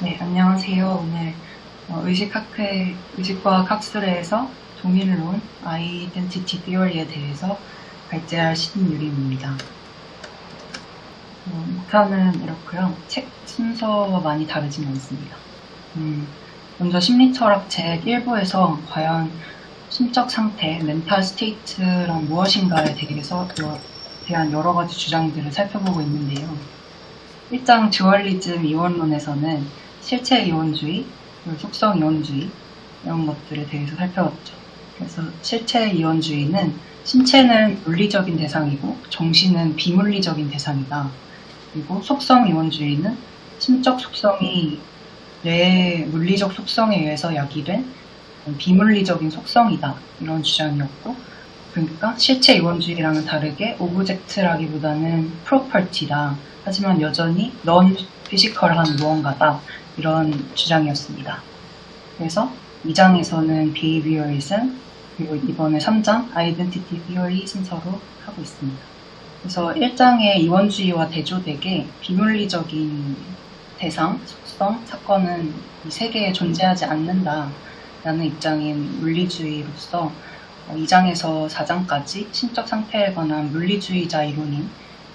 네, 안녕하세요. 오늘 의식과학 학술에서 동일론 아이덴티티 티어리에 대해서 발제할 신유림입니다. 목차는 이렇고요. 책 순서와 많이 다르진 않습니다. 먼저 심리철학 책 1부에서 과연 심적 상태, 멘탈 스테이트란 무엇인가에 대한 여러 가지 주장들을 살펴보고 있는데요. 1장 듀얼리즘 이원론에서는 실체 이원주의, 그리고 속성 이원주의 이런 것들에 대해서 살펴봤죠. 그래서 실체 이원주의는 신체는 물리적인 대상이고 정신은 비물리적인 대상이다. 그리고 속성 이원주의는 심적 속성이 뇌의 물리적 속성에 의해서 야기된 비물리적인 속성이다. 이런 주장이었고, 그러니까 실체 이원주의랑은 다르게 오브젝트라기보다는 프로퍼티다. 하지만 여전히 넌 피지컬한 무언가다. 이런 주장이었습니다. 그래서 2장에서는 behaviorism, 그리고 이번에 3장 identity theory 순서로 하고 있습니다. 그래서 1장의 이원주의와 대조되게 비물리적인 대상, 속성, 사건은 이 세계에 존재하지 않는다라는 입장인 물리주의로서 2장에서 4장까지 심적 상태에 관한 물리주의자 이론인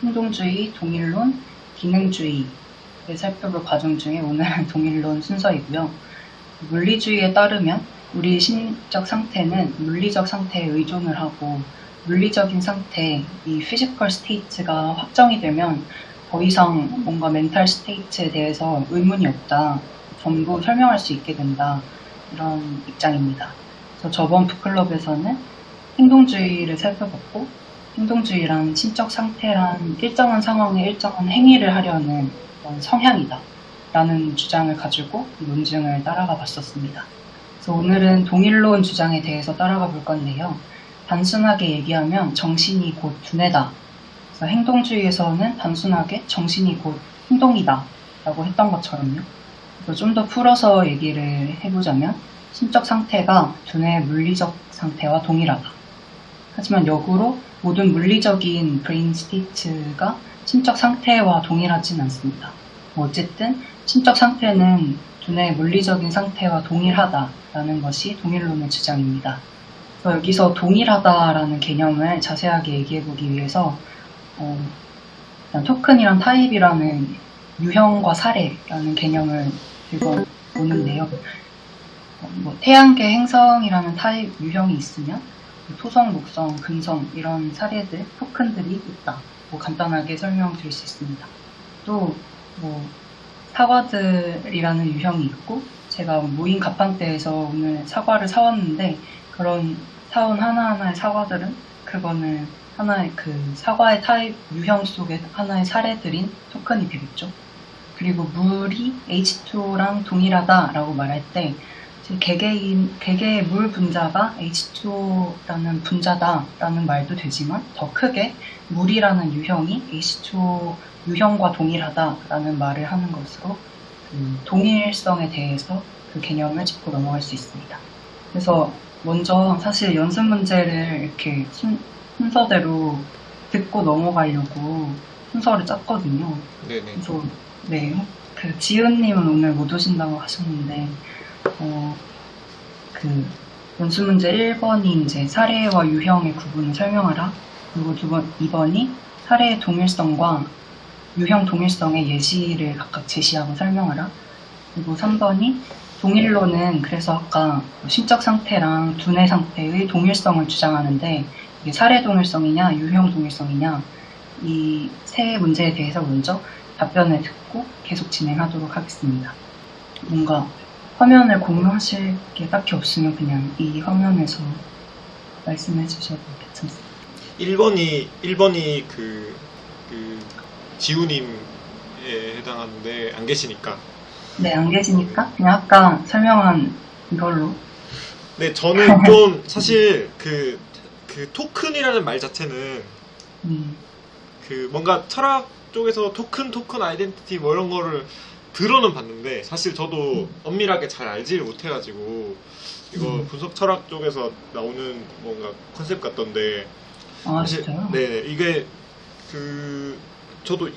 행동주의, 동일론, 기능주의를 살펴볼 과정 중에 오늘은 동일론 순서이고요. 물리주의에 따르면 우리 심적 상태는 물리적 상태에 의존을 하고 물리적인 상태, 이 피지컬 스테이트가 확정이 되면 더 이상 뭔가 멘탈 스테이트에 대해서 의문이 없다. 전부 설명할 수 있게 된다. 이런 입장입니다. 그래서 저번 북클럽에서는 행동주의를 살펴봤고, 행동주의란 심적 상태란 일정한 상황에 일정한 행위를 하려는 성향이다. 라는 주장을 가지고 논증을 따라가 봤었습니다. 그래서 오늘은 동일론 주장에 대해서 따라가 볼 건데요. 단순하게 얘기하면 정신이 곧 두뇌다. 그래서 행동주의에서는 단순하게 정신이 곧 행동이다. 라고 했던 것처럼요. 좀 더 풀어서 얘기를 해보자면 심적 상태가 두뇌의 물리적 상태와 동일하다. 하지만 역으로 모든 물리적인 브레인 스테이트가 심적 상태와 동일하진 않습니다. 어쨌든 심적 상태는 두뇌의 물리적인 상태와 동일하다라는 것이 동일론의 주장입니다. 여기서 동일하다라는 개념을 자세하게 얘기해보기 위해서 일단 토큰이란 타입이라는 유형과 사례라는 개념을 읽어보는데요. 태양계 행성이라는 타입 유형이 있으면 토성, 목성, 금성 이런 사례들, 토큰들이 있다. 간단하게 설명드릴 수 있습니다. 또 사과들이라는 유형이 있고 제가 무인 가판대에서 오늘 사과를 사왔는데 그런 사온 하나하나의 사과들은 그거는 하나의 그 사과의 타입 유형 속의 하나의 사례들인 토큰이 되겠죠. 그리고 물이 H2O랑 동일하다라고 말할 때 개개의 물 분자가 H2O라는 분자다라는 말도 되지만 더 크게 물이라는 유형이 H2O 유형과 동일하다라는 말을 하는 것으로 동일성에 대해서 그 개념을 짚고 넘어갈 수 있습니다. 그래서 먼저 사실 연습 문제를 이렇게 순서대로 듣고 넘어가려고 순서를 짰거든요. 네네. 그래서 그 지은님은 오늘 못 오신다고 하셨는데 그 연습 문제 1번이 이제 사례와 유형의 구분을 설명하라. 그리고 2번이 사례의 동일성과 유형 동일성의 예시를 각각 제시하고 설명하라. 그리고 3번이 동일론은 그래서 아까 심적 상태랑 두뇌 상태의 동일성을 주장하는데 이게 사례 동일성이냐 유형 동일성이냐 이 세 문제에 대해서 먼저 답변을 듣고 계속 진행하도록 하겠습니다. 뭔가 화면을 공유하실 게 딱히 없으면 그냥 이 화면에서 말씀해 주셔도 괜찮습니다. 1번이 그 지우님에 해당하는데 안 계시니까. 네, 안 계시니까 그냥 아까 설명한 이걸로. 네, 저는 좀 사실 그 토큰이라는 말 자체는 그 뭔가 철학 쪽에서 토큰 아이덴티티 뭐 이런 거를 들어는 봤는데 사실 저도 엄밀하게 잘 알지를 못해가지고 이거 분석 철학 쪽에서 나오는 뭔가 컨셉 같던데. 아, 사실, 진짜요? 네, 이게 저도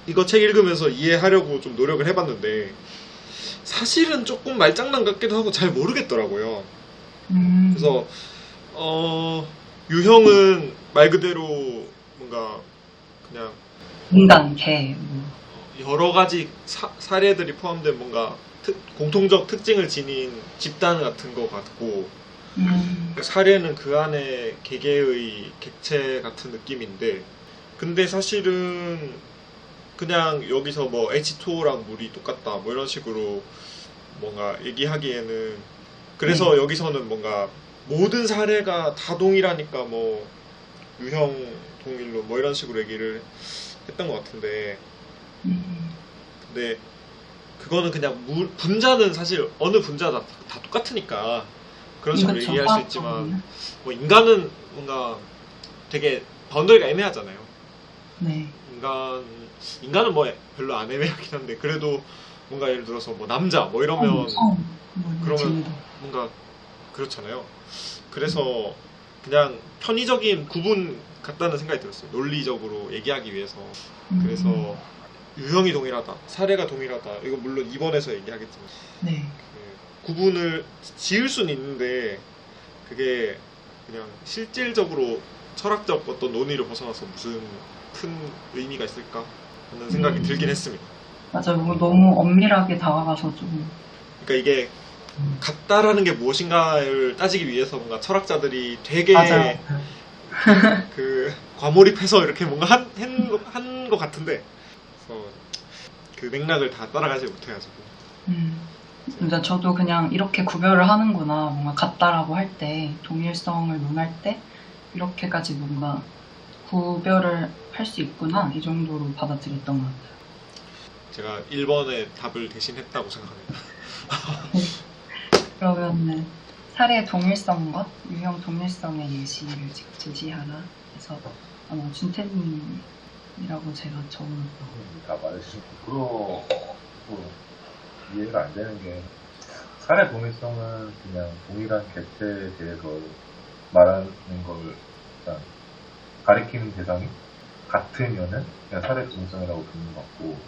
이거 책 읽으면서 이해하려고 좀 노력을 해봤는데 사실은 조금 말장난 같기도 하고 잘 모르겠더라고요. 그래서 유형은 말 그대로 뭔가 그냥 인간, 개, 뭐. 여러 가지 사례들이 포함된 뭔가 공통적 특징을 지닌 집단 같은 것 같고, 사례는 그 안에 개개의 객체 같은 느낌인데, 근데 사실은 그냥 여기서 뭐 H2O랑 물이 똑같다 뭐 이런 식으로 뭔가 얘기하기에는, 그래서 여기서는 뭔가 모든 사례가 다 동일하니까 뭐 유형 동일로 뭐 이런 식으로 얘기를 했던 것 같은데, 근데 그거는 그냥 분자는 사실 어느 분자 다 똑같으니까 그런 식으로 그쵸, 얘기할 수 있지만, 뭐 인간은 뭔가 되게 바운더리가 애매하잖아요. 네. 인간은 뭐 별로 안 애매하긴 한데, 그래도 뭔가 예를 들어서 뭐 남자 뭐 이러면 그러면 뭔가 그렇잖아요. 그래서 그냥 편의적인 구분 같다는 생각이 들었어요. 논리적으로 얘기하기 위해서. 그래서 유형이 동일하다, 사례가 동일하다, 이거 물론 2번에서 얘기하겠지만 네. 구분을 지을 수는 있는데 그게 그냥 실질적으로 철학적 어떤 논의를 벗어나서 무슨 큰 의미가 있을까 하는 생각이 들긴 했습니다. 맞아요. 너무 엄밀하게 다가가서 좀. 그러니까 이게 같다라는 게 무엇인가를 따지기 위해서 뭔가 철학자들이 되게 맞아요. 그 과몰입해서 이렇게 뭔가 한 것 같은데, 그래서 그 맥락을 다 따라가지 못해가지고. 근데 저도 그냥 이렇게 구별을 하는구나. 뭔가 같다라고 할 때, 동일성을 논할 때 이렇게까지 뭔가 구별을 할 수 있구나, 이 정도로 받아들였던 것 같아요. 제가 1번의 답을 대신했다고 생각합니다. 그러면은 사례 동일성과 유형 동일성의 예시를 제시하라 해서 준태님이라고 제가 적어놨고. 다 말해주신 그거 이해가 안 되는 게, 사례 동일성은 그냥 동일한 객체에 대해서 말하는 걸 일단 가리키는 대상이 같으면은 그냥 사례 동일성이라고 부르는 것 같고,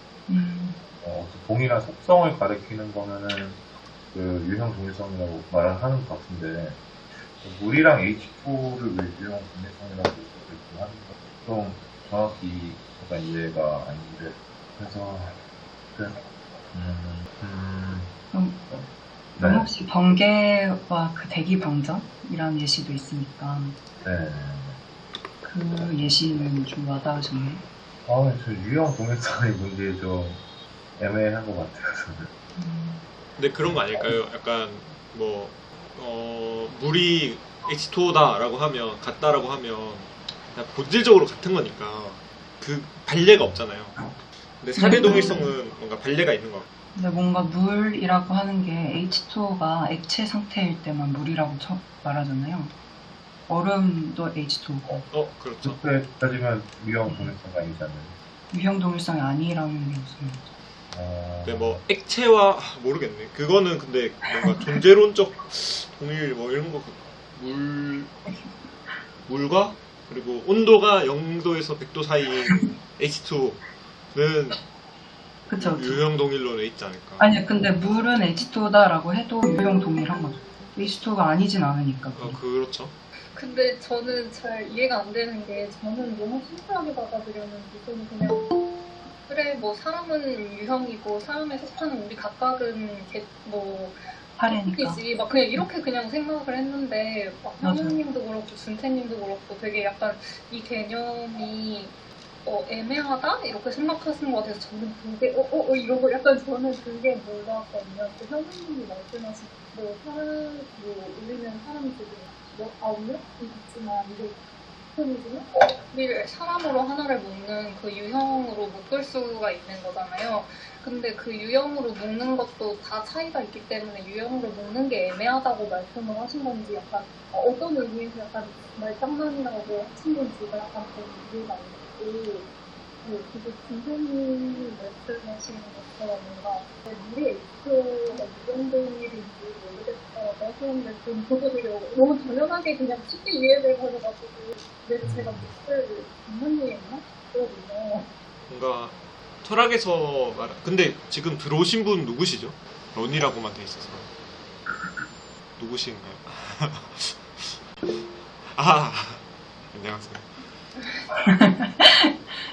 동일한 속성을 가리키는 거면은 그 유형 동일성이라고 말을 하는 것 같은데, 물이랑 H2를 왜 유형 동일성이라고 하는 거 좀 정확히 약간 이해가 아닌데, 그래서 그럼 혹시 번개와 그 대기방전이라는 예시도 있으니까 네. 그 예시는 좀 와닿으셨나요? 저 유형 동일성의 문제 좀 애매한 것 같아요, 저는. 근데 그런 거 아닐까요? 약간 뭐 물이 H2O다라고 하면, 같다라고 하면 그냥 본질적으로 같은 거니까 그 발례가 없잖아요. 근데 사례 동일성은 뭔가 발례가 있는 것 같고. 근데 뭔가 물이라고 하는 게 H2O가 액체 상태일 때만 물이라고 말하잖아요. 얼음도 H2O고. 그렇죠. 그렇게 따지면 유형 동일성이 아니지 않나요? 유형 동일성이 아니라는 게 무슨 말이죠? 근데 뭐 액체와 모르겠네. 그거는 근데 뭔가 존재론적 동일 뭐 이런 거, 물과 그리고 온도가 0도에서 100도 사이인 H2O는 그쵸. 유형 동일론에 있지 않을까. 아니 근데 물은 H2O다라고 해도 유형 동일한 거죠. H2O가 아니진 않으니까. 그렇죠. 근데 저는 잘 이해가 안 되는 게, 저는 너무 심플하게 받아들였는데, 저는 그냥 그래 뭐 사람은 유형이고 사람에 속하는 우리 각각은 뭐 사례니까. 이지 막 그냥 이렇게 그냥 생각을 했는데, 막 현우님도 그렇고 준태님도 그렇고 되게 약간 이 개념이 애매하다 이렇게 생각하시는 것 같아서, 저는 그게 이러고 약간 저는 그게 몰랐거든요. 그 현우님이 말씀하신 뭐 사람 뭐 우리는 사람들이 뭐 아홉 있지만 이게 편이지만 우리를 사람으로 하나를 묶는 그 유형으로 묶을 수가 있는 거잖아요. 근데 그 유형으로 묶는 것도 다 차이가 있기 때문에 유형으로 묶는 게 애매하다고 말씀을 하신 건지, 약간 어떤 의미에서 약간 말장난이라고 하신 건지가 약간 좀 이해가 안 됐고, 그게 준선님이 말씀하시는 것처럼 뭔가 물의 H가 유형동일인지 모르겠다라고 하시는데, 좀 저도 되게 너무 당연하게 그냥 쉽게 이해돼버려가지고 왜 제가 무슨 장난이었나? 그러거든요. 뭔가 철학에서 근데 지금 들어오신 분 누구시죠? 런이라고만 돼 있어서. 누구신가요? 아, 안녕하세요.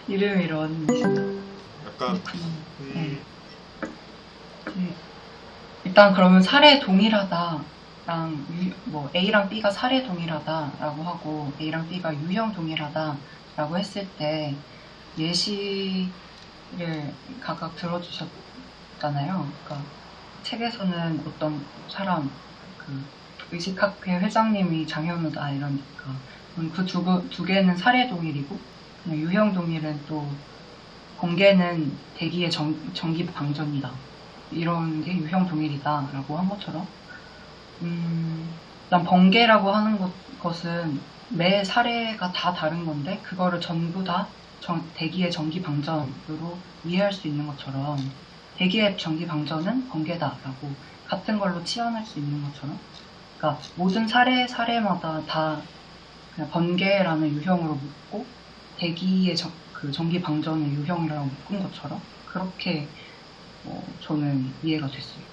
이름이 런이시죠. 약간 네. 일단 그러면 사례 동일하다랑 뭐 A랑 B가 사례 동일하다라고 하고 A랑 B가 유형 동일하다라고 했을 때 예시를 각각 들어주셨잖아요. 그러니까 책에서는 어떤 사람 그 의식학회 회장님이 장현우다 이러니까 그 두 개는 사례 동일이고 그냥 유형 동일은 또 번개는 대기의 전기 방전이다. 이런 게 유형 동일이다라고 한 것처럼 일단 번개라고 하는 것은 매 사례가 다 다른 건데 그거를 전부 다 대기의 전기 방전으로 이해할 수 있는 것처럼 대기의 전기 방전은 번개다라고 같은 걸로 치환할 수 있는 것처럼 그러니까 모든 사례마다 다 그냥 번개라는 유형으로 묶고 대기의 그 전기 방전을 유형이라고 묶은 것처럼 그렇게 저는 이해가 됐어요.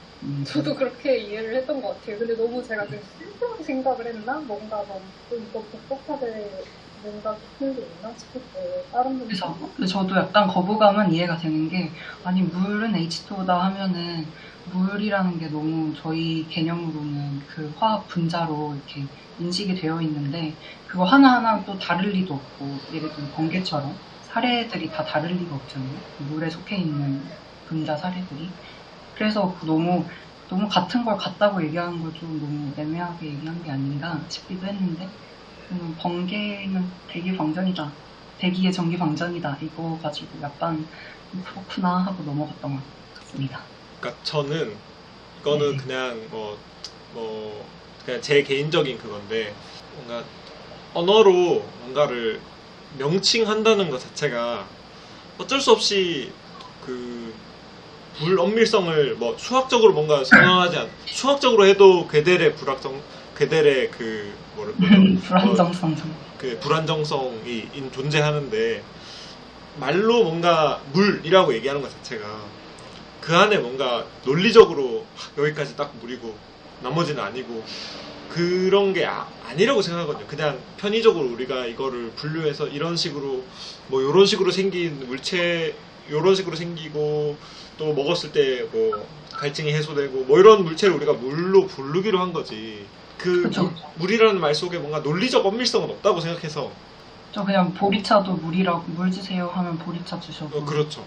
저도 그렇게 이해를 했던 것 같아요. 근데 너무 제가 좀 심플하게 생각을 했나? 뭔가 좀 더 복잡하게 뭔가 깊은 게 있나 싶었어요. 다른 분들. 그래서 저도 약간 거부감은 이해가 되는 게 아니 물은 H2오다 하면은 물이라는 게 너무 저희 개념으로는 그 화학 분자로 이렇게 인식이 되어 있는데 그거 하나하나 또 다를 리도 없고 예를 들면 번개처럼 사례들이 다 다를 리가 없잖아요. 물에 속해 있는 분자 사례들이. 그래서 너무 같은 걸 같다고 얘기하는 걸 좀 너무 애매하게 얘기한 게 아닌가 싶기도 했는데 번개는 대기 방전이다. 대기의 전기 방전이다. 이거 가지고 약간 그렇구나 하고 넘어갔던 것 같습니다. 그러니까 저는 이거는 네. 그냥 그냥 제 개인적인 그건데 뭔가 언어로 뭔가를 명칭한다는 것 자체가 어쩔 수 없이 그 불엄밀성을 뭐 수학적으로 뭔가 설명하지 않 수학적으로 해도 괴델의 그 불안정성. 그 불안정성이 존재하는데 말로 뭔가 물이라고 얘기하는 것 자체가 그 안에 뭔가 논리적으로 여기까지 딱 물이고 나머지는 아니고 그런 게 아니라고 생각하거든요. 그냥 편의적으로 우리가 이거를 분류해서 이런 식으로 뭐 이런 식으로 생긴 물체 이런 식으로 생기고 또 먹었을 때 뭐 갈증이 해소되고 뭐 이런 물체를 우리가 물로 부르기로 한 거지. 그쵸. 물이라는 말 속에 뭔가 논리적 엄밀성은 없다고 생각해서. 저 그냥 보리차도 물 주세요 하면 보리차 주셔도. 그렇죠.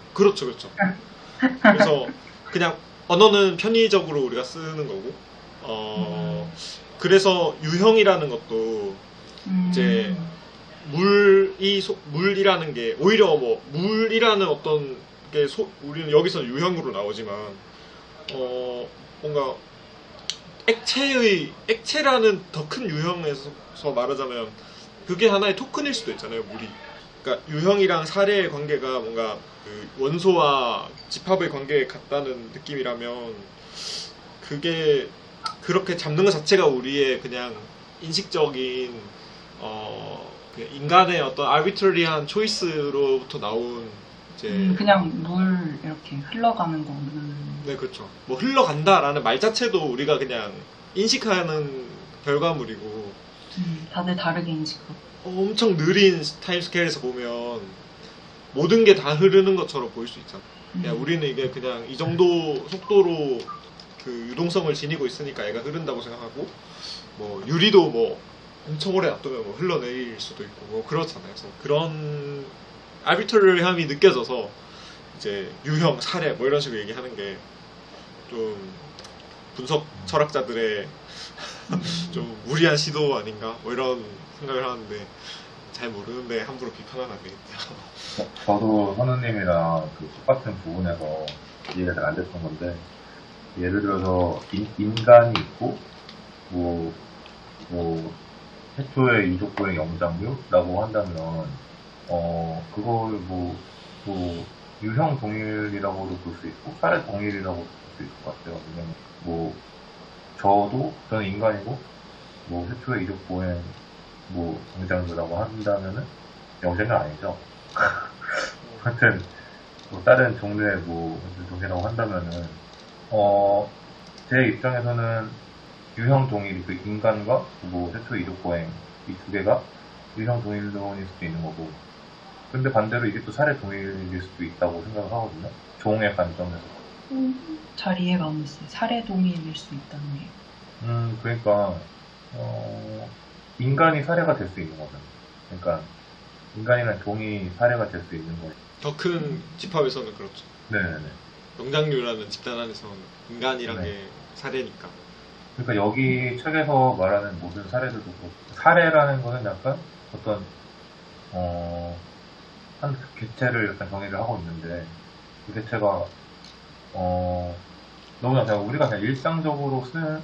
그래서 그냥 언어는 편의적으로 우리가 쓰는 거고. 그래서 유형이라는 것도 이제 물이라는 게 오히려 뭐 물이라는 어떤 게 우리는 여기서 유형으로 나오지만 뭔가 액체라는 더 큰 유형에서 말하자면 그게 하나의 토큰일 수도 있잖아요, 물이. 그러니까 유형이랑 사례의 관계가 뭔가 그 원소와 집합의 관계에 같다는 느낌이라면 그게 그렇게 잡는 것 자체가 우리의 그냥 인식적인 그냥 인간의 어떤 아비트리한 초이스로부터 나온 이제 그냥 물 이렇게 흘러가는 거. 네, 그렇죠. 뭐 흘러간다라는 말 자체도 우리가 그냥 인식하는 결과물이고 다들 다르게 인식하고. 엄청 느린 타임스케일에서 보면 모든 게 다 흐르는 것처럼 보일 수 있잖아. 그냥 우리는 이게 그냥 이 정도 속도로 그 유동성을 지니고 있으니까 얘가 흐른다고 생각하고 뭐 유리도 뭐 엄청 오래 놔두면 뭐 흘러내릴 수도 있고 뭐 그렇잖아요. 그래서 그런 아비터리함이 느껴져서 이제 유형, 사례 뭐 이런 식으로 얘기하는 게 좀 분석 철학자들의 좀 무리한 시도 아닌가 뭐 이런 생각을 하는데 잘 모르는데 함부로 비판은 안 되겠죠. 저도 현우님이랑 그 똑같은 부분에서 이해가 잘 안 됐던 건데 예를 들어서 인간이 있고 뭐 최초의 유족보행 영장류라고 한다면 그걸 뭐 유형 동일이라고도 볼 수 있고 사례 동일이라고 볼 수 있을 것 같아요. 왜냐면 뭐 저는 인간이고 뭐 최초의 유족보행 뭐 영장류라고 한다면은 영장류 아니죠. 하여튼 뭐 다른 종류의 뭐 유족이라고 한다면은 제 입장에서는 유형 동일, 그 인간과 뭐 최초 이족 보행 이 두 개가 유형 동일론일 수도 있는 거고, 근데 반대로 이게 또 사례 동일일 수도 있다고 생각을 하거든요. 종의 관점에서. 잘 이해가 안 됐어요. 사례 동일일 수 있다는 게. 그러니까 인간이 사례가 될 수 있는 거죠. 그러니까 인간이란 종이 사례가 될 수 있는 거예요. 더 큰 집합에서는 그렇죠. 네네네. 농장류라는 집단 안에서는 인간이란 네. 게 사례니까. 그러니까 여기 책에서 말하는 모든 사례들도 그렇고, 사례라는 거는 약간 어떤 한 개체를 약간 정의를 하고 있는데, 그 개체가 너무나 그냥 우리가 그냥 일상적으로 쓰는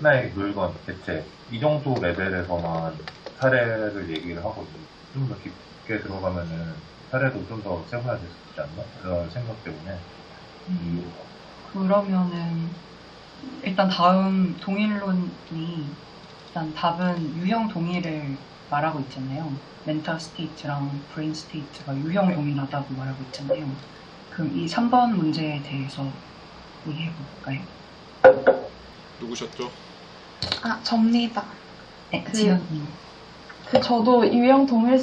하나의 물건, 개체 이 정도 레벨에서만 사례를 얘기를 하고 있는데, 좀 더 깊게 들어가면은 사례도 좀 더 세분화될 수 있지 않나? 그런 생각 때문에. 그러면은 일단 다음 동일론이 일단 답은 유형 동일을 말하고 있잖아요. 멘탈 스테이트랑 브레인 스테이트가 유형 동일하다고 말하고 있잖아요. 그럼 이 3번 문제에 대해서 얘기해 볼까요? 누구셨죠? 아, 접니다. 네, 그- 지연님. 저도 유형 동일,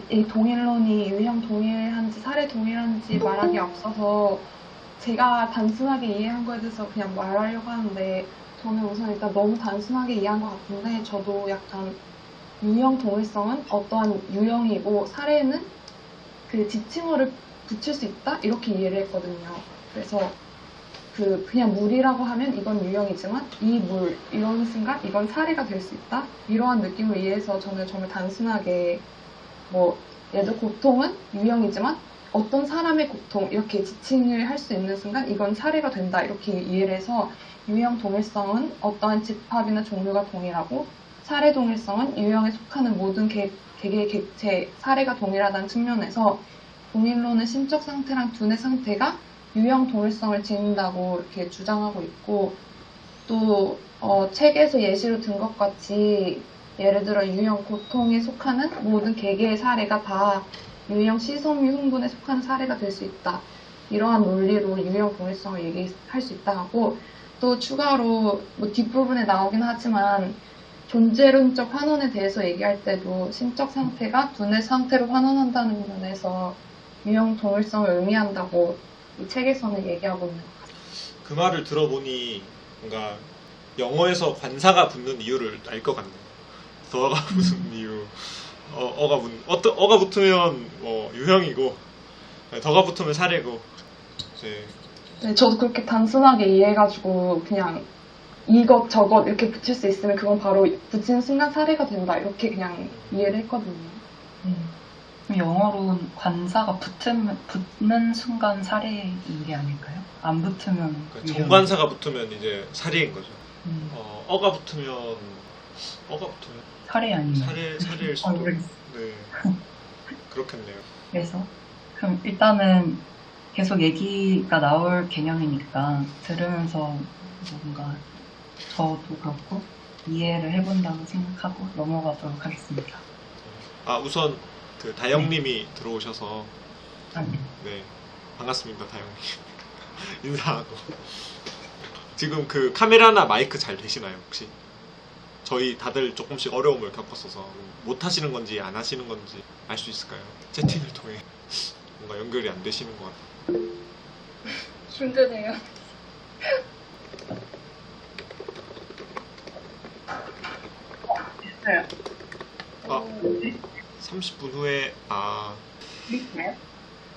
이 동일론이 유형 동일한지 사례 동일한지 말하기 앞서서 제가 단순하게 이해한 거에 대해서 그냥 말하려고 하는데, 저는 우선 일단 너무 단순하게 이해한 것 같은데, 저도 약간 유형 동일성은 어떠한 유형이고 사례는 그 지칭어를 붙일 수 있다? 이렇게 이해를 했거든요. 그래서 그냥 물이라고 하면 이건 유형이지만 이 물, 이런 순간 이건 사례가 될 수 있다? 이러한 느낌을 이해해서 저는 정말 단순하게 뭐 예를 들어 고통은 유형이지만 어떤 사람의 고통 이렇게 지칭을 할 수 있는 순간 이건 사례가 된다 이렇게 이해를 해서 유형 동일성은 어떠한 집합이나 종류가 동일하고 사례 동일성은 유형에 속하는 모든 개개의 객체 사례가 동일하다는 측면에서 동일론은 심적 상태랑 두뇌 상태가 유형 동일성을 지닌다고 이렇게 주장하고 있고, 또 책에서 예시로 든 것 같이 예를 들어 유형 고통에 속하는 모든 개개의 사례가 다 유형 시섬유 흥분에 속하는 사례가 될 수 있다. 이러한 논리로 유형 동일성을 얘기할 수 있다 하고, 또 추가로 뭐 뒷부분에 나오긴 하지만 존재론적 환원에 대해서 얘기할 때도 심적 상태가 두뇌 상태로 환원한다는 면에서 유형 동일성을 의미한다고 이 책에서는 얘기하고 있는 것 같아요. 그 말을 들어보니 뭔가 영어에서 관사가 붙는 이유를 알 것 같네요. 더가 붙는 이유. 어가 붙으면 뭐 유형이고, 더가 붙으면 사례고. 이제 네, 저도 그렇게 단순하게 이해해가지고 그냥 이것 저것 이렇게 붙일 수 있으면 그건 바로 붙이는 순간 사례가 된다 이렇게 그냥 이해를 했거든요. 그럼 영어로는 관사가 붙는 순간 사례인 게 아닐까요? 안 붙으면 그러니까 유형. 정관사가 붙으면 이제 사례인 거죠. 음, 어가 붙으면 사례 아니면 사례일 수도. 모르겠어요. 네. 그렇겠네요. 그래서 그럼 일단은 계속 얘기가 나올 개념이니까 들으면서 뭔가 저도 그렇고 이해를 해본다고 생각하고 넘어가도록 하겠습니다. 우선 그 다영님이 들어오셔서 아니, 네 반갑습니다, 다영님. 인사하고. 지금 그 카메라나 마이크 잘 되시나요, 혹시? 저희 다들 조금씩 어려움을 겪었어서 못 하시는 건지 안 하시는 건지 알 수 있을까요? 채팅을 통해 뭔가 연결이 안 되시는 것 같아요. 힘드네요. 됐어요. 아, 30분 후에 들리시나요?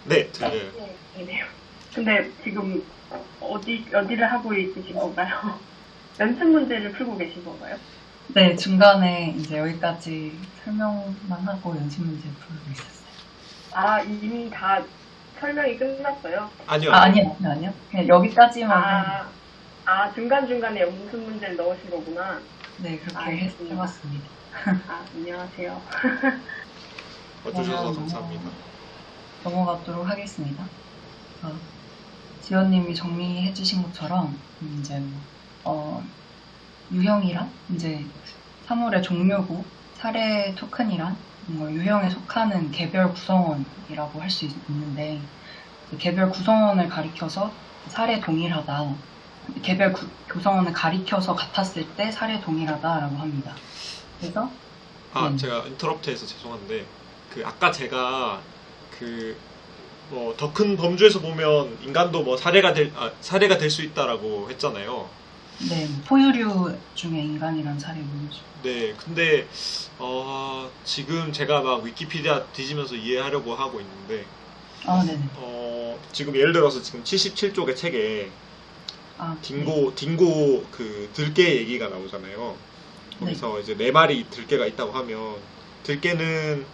네, 들려요. 네요. 근데 지금 어디를 하고 있으신 건가요? 연습 문제를 풀고 계신 건가요? 네, 중간에 이제 여기까지 설명만 하고 연습 문제 풀고 있었어요. 아, 이미 다 설명이 끝났어요? 아니요. 아니요. 그냥 여기까지만 중간중간에 연습 문제를 넣으신 거구나. 네, 그렇게 알겠습니다. 해봤습니다. 안녕하세요. 와주셔서 그러면 감사합니다. 넘어가도록 하겠습니다. 지연님이 정리해주신 것처럼 이제 유형이란 이제 사물의 종류고 사례 토큰이란 뭐 유형에 속하는 개별 구성원이라고 할 수 있는데 개별 구성원을 가리켜서 사례 동일하다 개별 구성원을 가리켜서 같았을 때 사례 동일하다라고 합니다. 그래서 제가 인터럽트해서 죄송한데 그 아까 제가 그 뭐 더 큰 범주에서 보면 인간도 뭐 사례가 될 수 있다라고 했잖아요. 네, 포유류 중에 인간이란 사례 모르죠. 네, 근데 지금 제가 막 위키피디아 뒤지면서 이해하려고 하고 있는데 네네. 지금 예를 들어서 지금 77쪽의 책에 딩고 그 들개 얘기가 나오잖아요. 거기서 이제 4마리 들개가 있다고 하면 들개는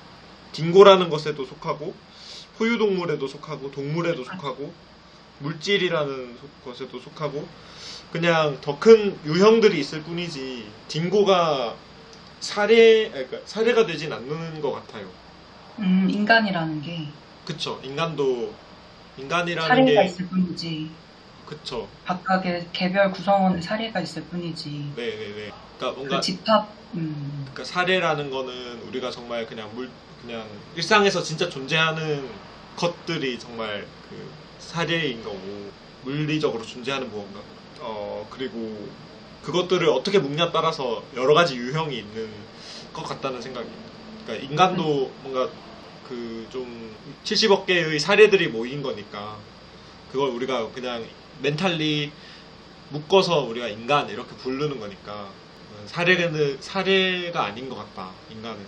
딩고라는 것에도 속하고 포유동물에도 속하고 동물에도 속하고 물질이라는 것에도 속하고 그냥 더 큰 유형들이 있을 뿐이지 딩고가 사례가 되진 않는 것 같아요. 인간이라는 게 그쵸. 인간이라는 사례가 게 있을 뿐이지. 그쵸. 각각의 개별 구성원의 사례가 있을 뿐이지. 네네네. 그러니까 뭔가 그 집합, 그러니까 사례라는 거는 우리가 정말 그냥 일상에서 진짜 존재하는 것들이 정말 그 사례인 거고 물리적으로 존재하는 무언가. 그리고 그것들을 어떻게 묶냐에 따라서 여러 가지 유형이 있는 것 같다는 생각이에요. 그러니까 인간도 뭔가 그 좀 70억 개의 사례들이 모인 거니까 그걸 우리가 그냥 멘탈리 묶어서 우리가 인간 이렇게 부르는 거니까 사례가 아닌 것 같다. 인간은.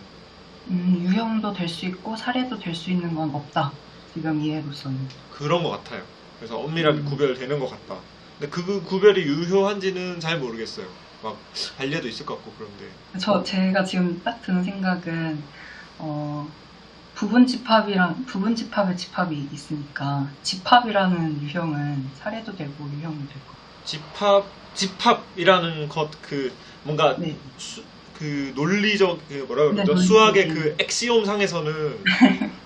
유형도 될 수 있고 사례도 될 수 있는 건 없다. 지금 이해로서는. 그런 것 같아요. 그래서 엄밀하게 구별되는 것 같다. 근데 그 구별이 유효한지는 잘 모르겠어요. 막 관례도 있을 것 같고 그런데. 제가 지금 딱 드는 생각은 부분집합의 집합이 있으니까 집합이라는 유형은 사례도 되고 유형도 되고. 집합이라는 것 그 뭔가 네. 그 논리적 그 뭐라 그러죠? 네, 수학의 논리적인. 그 엑시옴 상에서는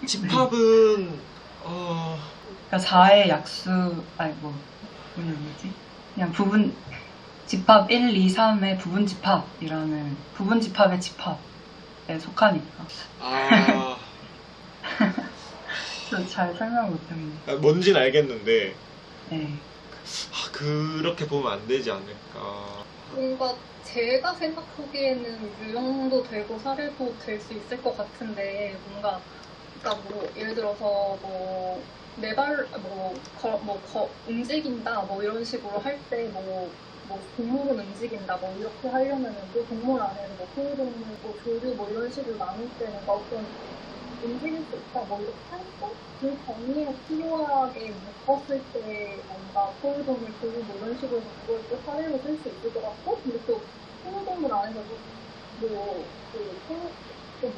집합은 그러니까 4의 약수, 뭐지? 그냥 집합 1, 2, 3의 부분집합이라는 부분집합의 집합에 속하니까. 잘 설명 못했네. 뭔지는 알겠는데 네. 그렇게 보면 안 되지 않을까. 뭔가 제가 생각하기에는 유형도 되고 사례도 될 수 있을 것 같은데 뭔가 그러니까 뭐 예를 들어서 뭐 움직인다 뭐 이런 식으로 할 때 뭐 동물은 움직인다 뭐 이렇게 하려면은 또 동물 안에는 뭐 포유동물 뭐 조류 뭐 이런 식으로 나눌 때는 어떤 움직일 수 있다 뭐 이렇게 할 때 그 정의에 필요하게 묶었을 때 뭔가 포유동물 조류 뭐 이런 식으로 그걸 또 사례로 쓸 수 있을 것 같고 근데 또 포유동물 안에서도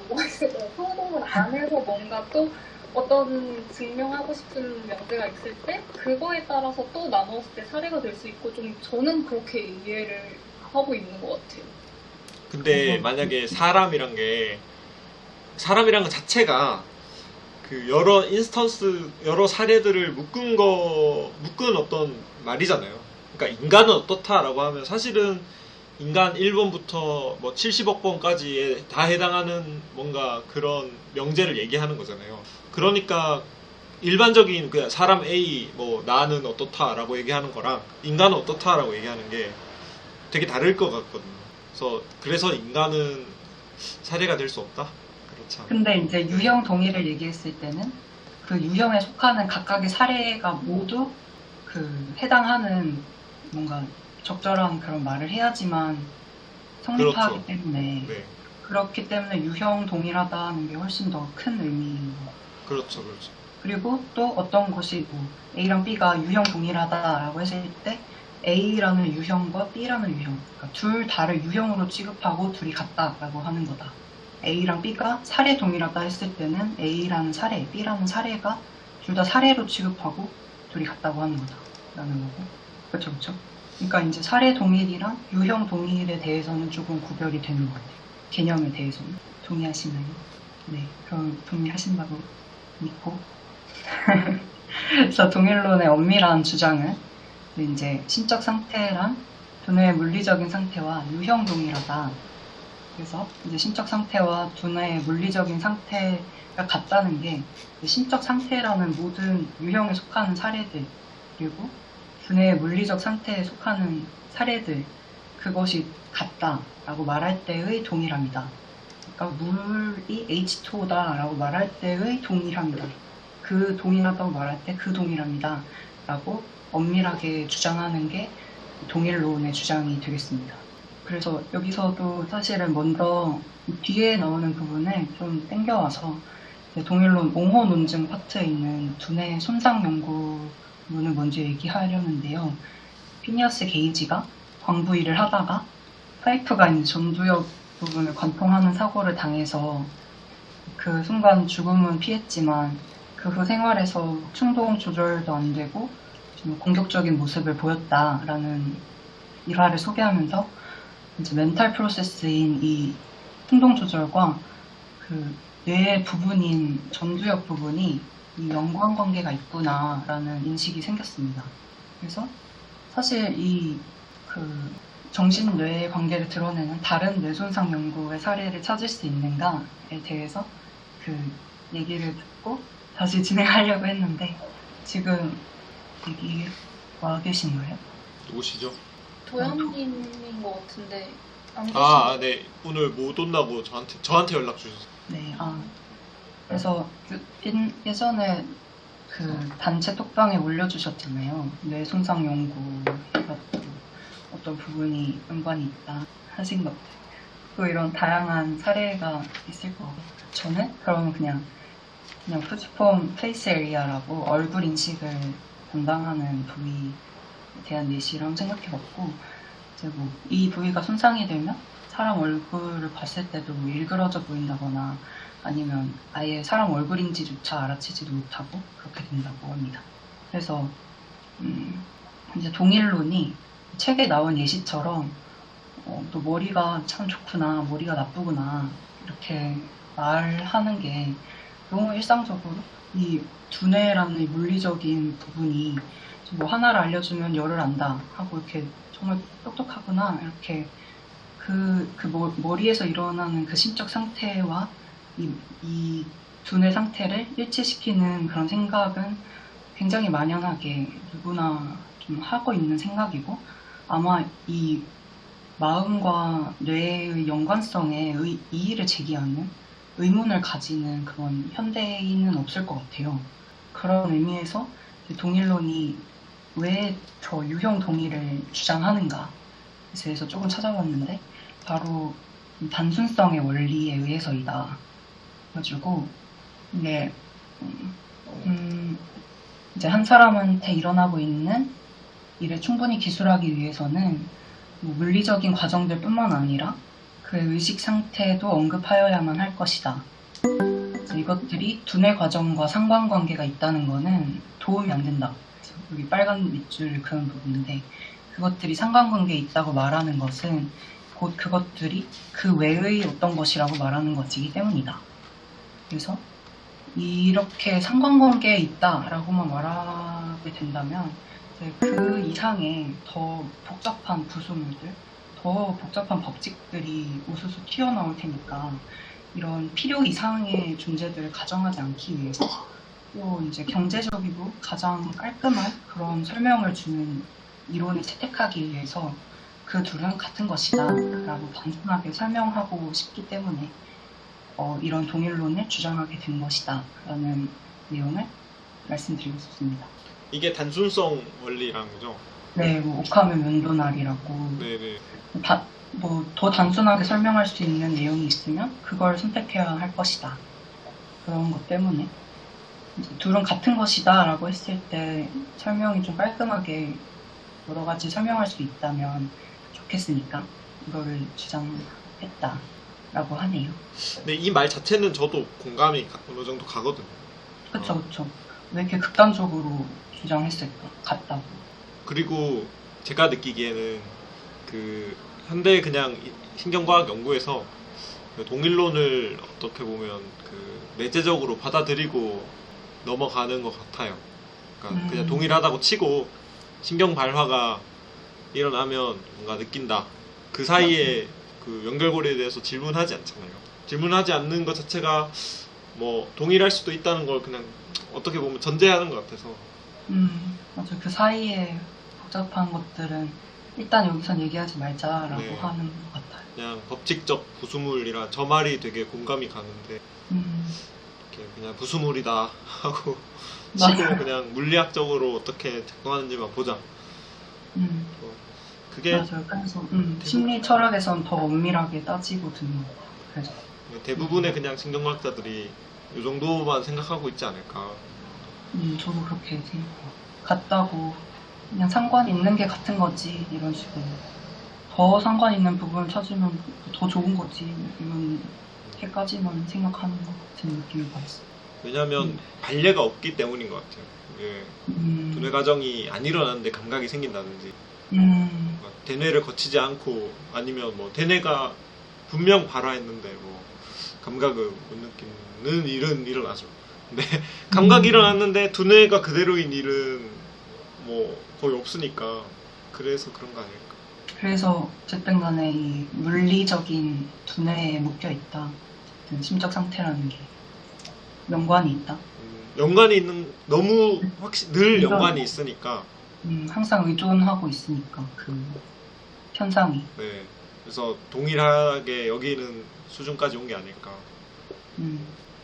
뭐가 있을까요? 포유동물 안에서 뭔가 또 어떤 증명하고 싶은 명제가 있을 때 그거에 따라서 또 나눴을 때 사례가 될 수 있고 좀 저는 그렇게 이해를 하고 있는 것 같아요. 근데 만약에 사람이란 것 자체가 그 여러 사례들을 묶은 어떤 말이잖아요. 그러니까 인간은 어떻다라고 하면 사실은 인간 1번부터 뭐 70억 번까지에 다 해당하는 뭔가 그런 명제를 얘기하는 거잖아요. 그러니까 일반적인 그냥 사람 A 뭐 나는 어떻다라고 얘기하는 거랑 인간은 어떻다라고 얘기하는 게 되게 다를 것 같거든요. 그래서 인간은 사례가 될 수 없다? 그렇지 않아. 근데 이제 유형 동의를 얘기했을 때는 그 유형에 속하는 각각의 사례가 모두 그 해당하는 뭔가 적절한 그런 말을 해야지만 성립하기 그렇죠. 때문에 네. 그렇기 때문에 유형 동일하다는 게 훨씬 더 큰 의미인 것 같아요. 그렇죠. 그리고 또 어떤 것이 뭐 A랑 B가 유형 동일하다라고 했을 때 A라는 유형과 B라는 유형, 그러니까 둘 다를 유형으로 취급하고 둘이 같다라고 하는 거다. A랑 B가 사례 동일하다 했을 때는 A라는 사례, B라는 사례가 둘 다 사례로 취급하고 둘이 같다고 하는 거다라는 거고. 그렇죠. 그러니까 이제 사례 동일이랑 유형 동일에 대해서는 조금 구별이 되는 것 같아요. 개념에 대해서는. 동의하시나요? 네, 그럼 동의하신다고 믿고. 그래서 동일론의 엄밀한 주장은 이제 신적 상태랑 두뇌의 물리적인 상태와 유형 동일하다. 그래서 이제 신적 상태와 두뇌의 물리적인 상태가 같다는 게 신적 상태라는 모든 유형에 속하는 사례들 그리고 분해의 물리적 상태에 속하는 사례들, 그것이 같다라고 말할 때의 동일함이다. 그러니까 물이 H2O다 라고 말할 때의 동일함이다. 그 동일하다고 말할 때 그 동일함이다 라고 엄밀하게 주장하는 게 동일론의 주장이 되겠습니다. 그래서 여기서도 사실은 먼저 뒤에 나오는 부분을 좀 땡겨와서 동일론 옹호 논증 파트에 있는 두뇌 손상 연구문을 먼저 얘기하려는데요. 피니어스 게이지가 광부 일을 하다가 파이프가 있는 전두엽 부분을 관통하는 사고를 당해서 그 순간 죽음은 피했지만 그 후 생활에서 충동 조절도 안 되고 좀 공격적인 모습을 보였다라는 일화를 소개하면서 이제 멘탈 프로세스인 이 충동 조절과 그 뇌의 부분인 전두엽 부분이 이 연관 관계가 있구나라는 인식이 생겼습니다. 그래서 사실 이 그 정신-뇌의 관계를 드러내는 다른 뇌손상 연구의 사례를 찾을 수 있는가에 대해서 그 얘기를 듣고 다시 진행하려고 했는데 지금 여기 와 계신가요? 누구시죠? 도현님인 것 같은데 안 아, 계신가요? 네. 오늘 못 온다고 저한테 연락 주셨어요. 네, 그래서 예전에 그 단체 톡방에 올려주셨잖아요. 뇌 손상 연구 해가지고 어떤 부분이 연관이 있다 하신 것들. 또 이런 다양한 사례가 있을 거고. 저는 그럼 그냥 푸지폼 페이스 에리아라고 얼굴 인식을 담당하는 부위에 대한 예시를 한번 생각해봤고, 이제 뭐 이 부위가 손상이 되면 사람 얼굴을 봤을 때도 뭐 일그러져 보인다거나 아니면 아예 사람 얼굴인지조차 알아채지도 못하고 그렇게 된다고 합니다. 그래서 이제 동일론이 책에 나온 예시처럼 또 머리가 참 좋구나, 머리가 나쁘구나 이렇게 말하는 게 너무 일상적으로 이 두뇌라는 이 물리적인 부분이 뭐 하나를 알려주면 열을 안다 하고 이렇게 정말 똑똑하구나 이렇게 머리에서 일어나는 그 심적 상태와 이 두뇌 상태를 일치시키는 그런 생각은 굉장히 만연하게 누구나 좀 하고 있는 생각이고, 아마 이 마음과 뇌의 연관성에 이의를 제기하는 의문을 가지는 그런 현대인은 없을 것 같아요. 그런 의미에서 동일론이 왜 저 유형 동일을 주장하는가에 대해서 조금 찾아봤는데 바로 단순성의 원리에 의해서이다. 가지고 이게 이제 한 사람한테 일어나고 있는 일을 충분히 기술하기 위해서는 뭐 물리적인 과정들뿐만 아니라 그의 의식 상태도 언급하여야만 할 것이다. 이것들이 두뇌 과정과 상관관계가 있다는 것은 도움이 안 된다. 여기 빨간 밑줄 그은 부분인데, 그것들이 상관관계에 있다고 말하는 것은 곧 그것들이 그 외의 어떤 것이라고 말하는 것이기 때문이다. 그래서 이렇게 상관관계에 있다라고만 말하게 된다면 이제 그 이상의 더 복잡한 구조물들, 더 복잡한 법칙들이 우수수 튀어나올 테니까 이런 필요 이상의 존재들을 가정하지 않기 위해서 또 이제 경제적이고 가장 깔끔한 그런 설명을 주는 이론을 채택하기 위해서 그 둘은 같은 것이다 라고 단순하게 설명하고 싶기 때문에 이런 동일론을 주장하게 된 것이다 라는 내용을 말씀드리고 싶습니다. 이게 단순성 원리라는 거죠? 네, 뭐 오카메 면도날이라고 네네. 뭐 더 단순하게 설명할 수 있는 내용이 있으면 그걸 선택해야 할 것이다. 그런 것 때문에 이제 둘은 같은 것이다 라고 했을 때 설명이 좀 깔끔하게 여러 가지 설명할 수 있다면 좋겠으니까 이거를 주장했다 라고 하네요. 근데 이 말 자체는 저도 공감이 어느 정도 가거든요. 그쵸. 왜 이렇게 극단적으로 주장했을까? 같다고. 그리고 제가 느끼기에는 그 현대 그냥 신경과학 연구에서 그 동일론을 어떻게 보면 그 내재적으로 받아들이고 넘어가는 것 같아요. 그러니까 그냥 동일하다고 치고 신경 발화가 일어나면 뭔가 느낀다. 그 사이에 그 연결고리에 대해서 질문하지 않잖아요. 질문하지 않는 것 자체가 뭐 동일할 수도 있다는 걸 그냥 어떻게 보면 전제하는 것 같아서. 맞아. 그 사이에 복잡한 것들은 일단 여기선 얘기하지 말자라고 네. 하는 것 같아요. 그냥 법칙적 부수물이라 저 말이 되게 공감이 가는데 이렇게 그냥 부수물이다 하고 치고 맞아요. 그냥 물리학적으로 어떻게 작동하는지만 보자. 그게 맞아요. 그래서 심리 철학에선 더 엄밀하게 따지고 듣는 것 같아요. 그래서 대부분의 그냥 신경과학자들이 이 정도만 생각하고 있지 않을까. 저도 그렇게 생각해요. 같다고 그냥 상관 있는 게 같은 거지 이런 식으로 더 상관 있는 부분을 찾으면 더 좋은 거지 이렇게까지만 생각하는 것 같은 느낌을 받았어요. 왜냐하면 발례가 없기 때문인 것 같아요. 이게 두뇌 음, 과정이 안 일어났는데 감각이 생긴다든지 막 대뇌를 거치지 않고 아니면 뭐 대뇌가 분명 발화했는데 뭐 감각을 못 느끼는 일은 일어나죠. 근데 감각이 일어났는데 두뇌가 그대로인 일은 뭐 거의 없으니까 그래서 그런 거 아닐까. 그래서 어쨌든 간에 이 물리적인 두뇌에 묶여 있다. 어쨌든 심적 상태라는 게 연관이 있다. 연관이 있는 너무 늘 이건- 연관이 있으니까 항상 의존하고 있으니까 그 현상이. 네. 그래서 동일하게 여기는 수준까지 온 게 아닐까.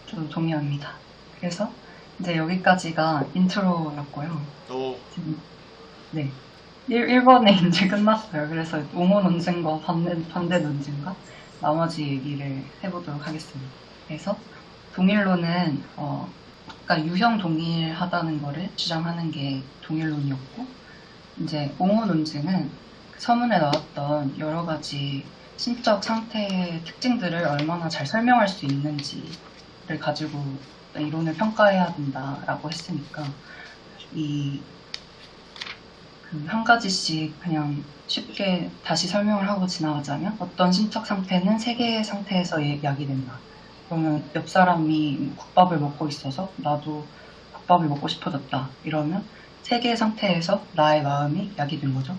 저도 동의합니다. 그래서 이제 여기까지가 인트로였고요. 지금 네 1번에 이제 끝났어요. 그래서 옹호 논쟁과 반대 논쟁과 나머지 얘기를 해보도록 하겠습니다. 그래서 동일론은 그러니까 유형 동일하다는 거를 주장하는 게 동일론이었고 이제 옹호 논쟁은 서문에 나왔던 여러 가지 심적 상태의 특징들을 얼마나 잘 설명할 수 있는지를 가지고 이론을 평가해야 된다라고 했으니까 이 한 가지씩 그냥 쉽게 다시 설명을 하고 지나가자면 어떤 심적 상태는 세 개의 상태에서 야기된다. 그러면 옆 사람이 국밥을 먹고 있어서 나도 국밥을 먹고 싶어졌다. 이러면 세 개의 상태에서 나의 마음이 야기된 거죠.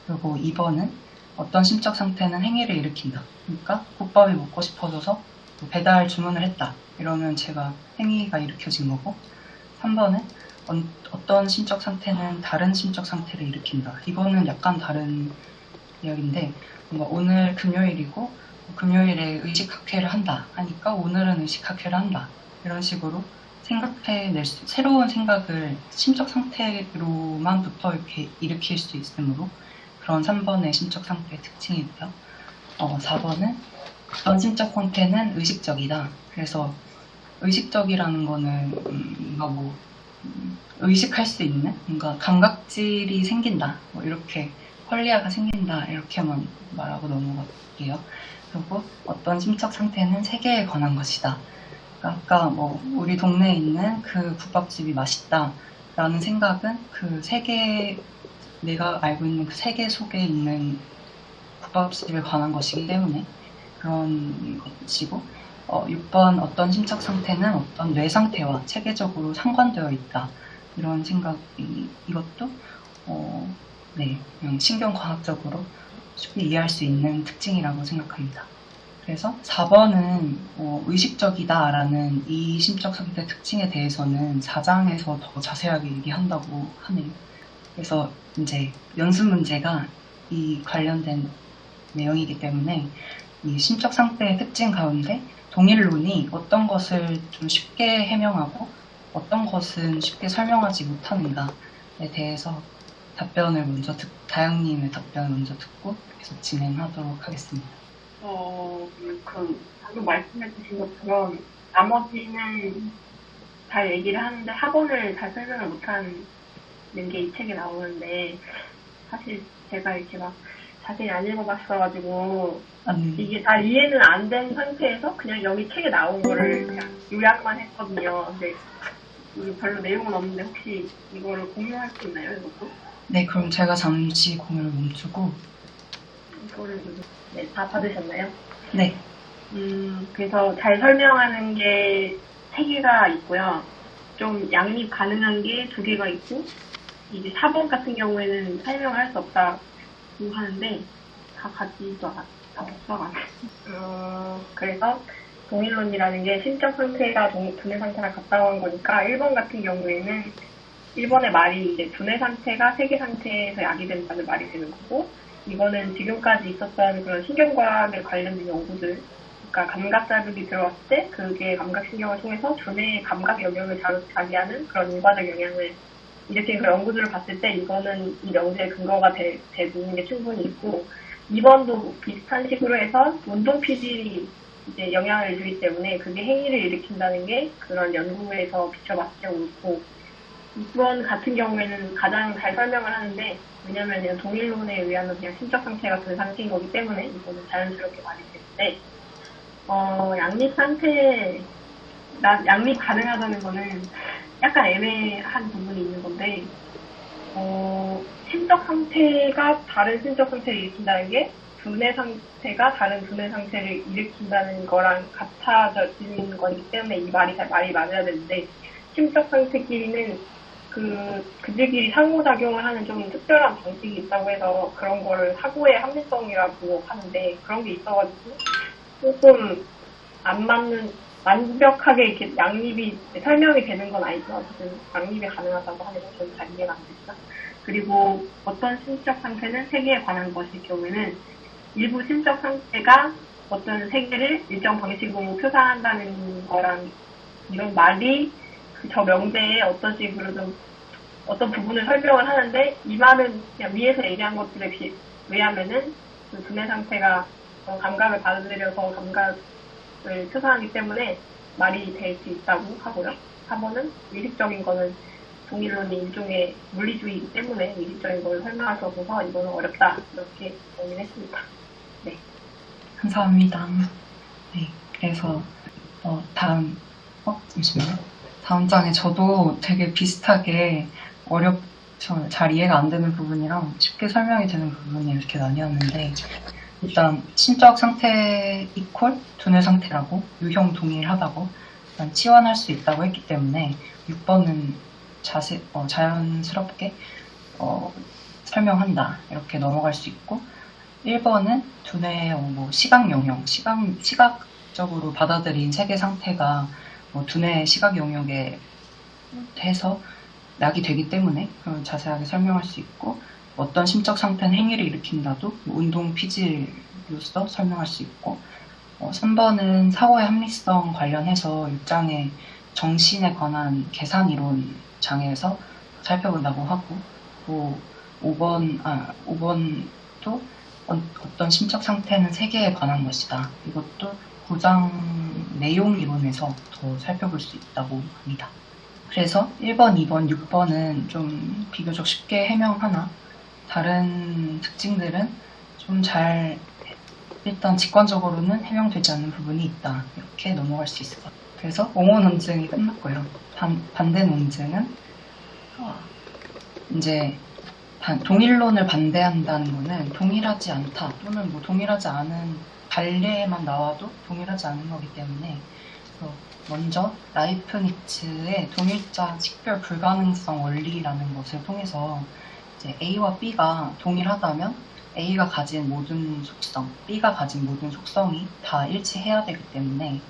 그리고 2번은 어떤 심적 상태는 행위를 일으킨다. 그러니까 국밥이 먹고 싶어져서 배달 주문을 했다. 이러면 제가 행위가 일으켜진 거고 3번은 어떤 심적 상태는 다른 심적 상태를 일으킨다. 이거는 약간 다른 이야기인데 뭔가 오늘 금요일이고 금요일에 의식학회를 한다 하니까 오늘은 의식학회를 한다. 이런 식으로 생각해낼 새로운 생각을 심적 상태로만부터 이렇게 일으킬 수 있으므로 그런 3번의 심적 상태의 특징이고요. 4번은 어떤 심적 상태는 의식적이다. 그래서 의식적이라는 거는 뭔가 뭐 의식할 수 있는 뭔가 감각질이 생긴다. 뭐 이렇게 퀄리아가 생긴다. 이렇게만 말하고 넘어갈게요. 그리고 어떤 심적 상태는 세계에 관한 것이다. 그러니까 아까 뭐 우리 동네에 있는 그 국밥집이 맛있다. 라는 생각은 그 세계 내가 알고 있는 그 세계 속에 있는 국밥집에 관한 것이기 때문에 그런 것이고 6번 어떤 심적 상태는 어떤 뇌 상태와 체계적으로 상관되어 있다. 이런 생각이 이것도 네, 그냥 신경과학적으로 쉽게 이해할 수 있는 특징이라고 생각합니다. 그래서 4번은 의식적이다라는 이 심적 상태 특징에 대해서는 4장에서 더 자세하게 얘기한다고 하네요. 그래서 이제 연습 문제가 이 관련된 내용이기 때문에 이 심적 상태의 특징 가운데 동일론이 어떤 것을 좀 쉽게 해명하고 어떤 것은 쉽게 설명하지 못하는가에 대해서 답변을 먼저 다영님의 답변을 먼저 듣고 계속 진행하도록 하겠습니다. 그럼 방금 말씀해주신 것처럼 나머지는 잘 얘기를 하는데 학원을 잘 설명을 못하는 게 이 책에 나오는데 사실 제가 이렇게 막 자세히 안 읽어봤어가지고 이게 잘 이해는 안 된 상태에서 그냥 여기 책에 나온 거를 그냥 요약만 했거든요. 근데 이게 별로 내용은 없는데 혹시 이거를 공유할 수 있나요? 이것도? 네, 그럼 제가 잠시 공유를 멈추고 이거를 네, 다 받으셨나요? 네. 그래서 잘 설명하는 게 3개가 있고요. 좀 양립 가능한 게 2개가 있고 이제 4번 같은 경우에는 설명할 수 없다고 하는데 다 가지도 다 복사가 그래서 동일론이라는 게 심적 상태가 두뇌 상태랑 같다고 한 거니까 1번 같은 경우에는 1번의 말이 이제 두뇌 상태가 세계 상태에서 약이 된다는 말이 되는 거고, 이거는 지금까지 있었던 그런 신경과학에 관련된 연구들, 그러니까 감각 자극이 들어왔을 때 그게 감각신경을 통해서 두뇌의 감각 영역을 자기하는 그런 일과적 영향을 일으킨 그 연구들을 봤을 때 이거는 이 명제의 근거가 되는 게 충분히 있고, 2번도 비슷한 식으로 해서 운동 피질이 이제 영향을 주기 때문에 그게 행위를 일으킨다는 게 그런 연구에서 비춰봤을 경우 있고, 2번 같은 경우에는 가장 잘 설명을 하는데, 왜냐면 그냥 동일론에 의하면 그냥 심적 상태가 그 상태인 거기 때문에 이거는 자연스럽게 말이 되는데, 양립 상태, 양립 가능하다는 거는 약간 애매한 부분이 있는 건데, 심적 상태가 다른 심적 상태를 일으킨다는 게 두뇌 상태가 다른 두뇌 상태를 일으킨다는 거랑 같아지는 거기 때문에 이 말이 맞아야 되는데, 심적 상태끼리는 그들끼리 상호작용을 하는 좀 특별한 방식이 있다고 해서 그런 거를 사고의 합리성이라고 하는데, 그런 게 있어가지고 조금 안 맞는, 완벽하게 이렇게 양립이 설명이 되는 건 아니지만 어쨌든 양립이 가능하다고 하는 건 저는 잘 이해가 안 됩니다. 그리고 어떤 심적 상태는 세계에 관한 것일 경우에는 일부 심적 상태가 어떤 세계를 일정 방식으로 표상한다는 거랑 이런 말이 저 명제에 어떤 식으로 좀 어떤 부분을 설명을 하는데, 이 말은 그냥 위에서 얘기한 것들에 의하면은 그 두뇌 상태가 감각을 받아들여서 감각을 표상하기 때문에 말이 될 수 있다고 하고요. 4번은 의식적인 거는 동일론이 일종의 물리주의이기 때문에 의식적인 걸 설명할 수 없어서 이거는 어렵다, 이렇게 정리했습니다. 네. 감사합니다. 네, 그래서 잠시만요. 다음 장에 저도 되게 비슷하게 잘 이해가 안 되는 부분이랑 쉽게 설명이 되는 부분이 이렇게 나뉘었는데, 일단 심적 상태 이퀄 두뇌 상태라고 유형 동일하다고 일단 치환할 수 있다고 했기 때문에 6번은 자연스럽게 설명한다 이렇게 넘어갈 수 있고, 1번은 두뇌의 시각 영역, 시각적으로 받아들인 세계 상태가 두뇌의 시각 영역에 해서 약이 되기 때문에 자세하게 설명할 수 있고, 어떤 심적 상태는 행위를 일으킨다도 운동 피질로서 설명할 수 있고, 3번은 사고의 합리성 관련해서 6장에 정신에 관한 계산 이론 장에서 살펴본다고 하고, 또 5번도 어떤 심적 상태는 세계에 관한 것이다. 이것도 9장 내용 이론에서 더 살펴볼 수 있다고 합니다. 그래서 1번, 2번, 6번은 좀 비교적 쉽게 해명하나 다른 특징들은 좀 일단 직관적으로는 해명되지 않는 부분이 있다. 이렇게 넘어갈 수 있을 것 같아요. 그래서 옹호 논증이 끝났고요. 반대 논증은 이제 동일론을 반대한다는 것은 동일하지 않다, 또는 동일하지 않은 관례만 나와도 동일하지 않은 거기 때문에, 먼저 라이프니츠의 동일자 식별 불가능성 원리라는 것을 통해서 이제 A와 B가 동일하다면 A가 가진 모든 속성, B가 가진 모든 속성이 다 일치해야 되기 때문에,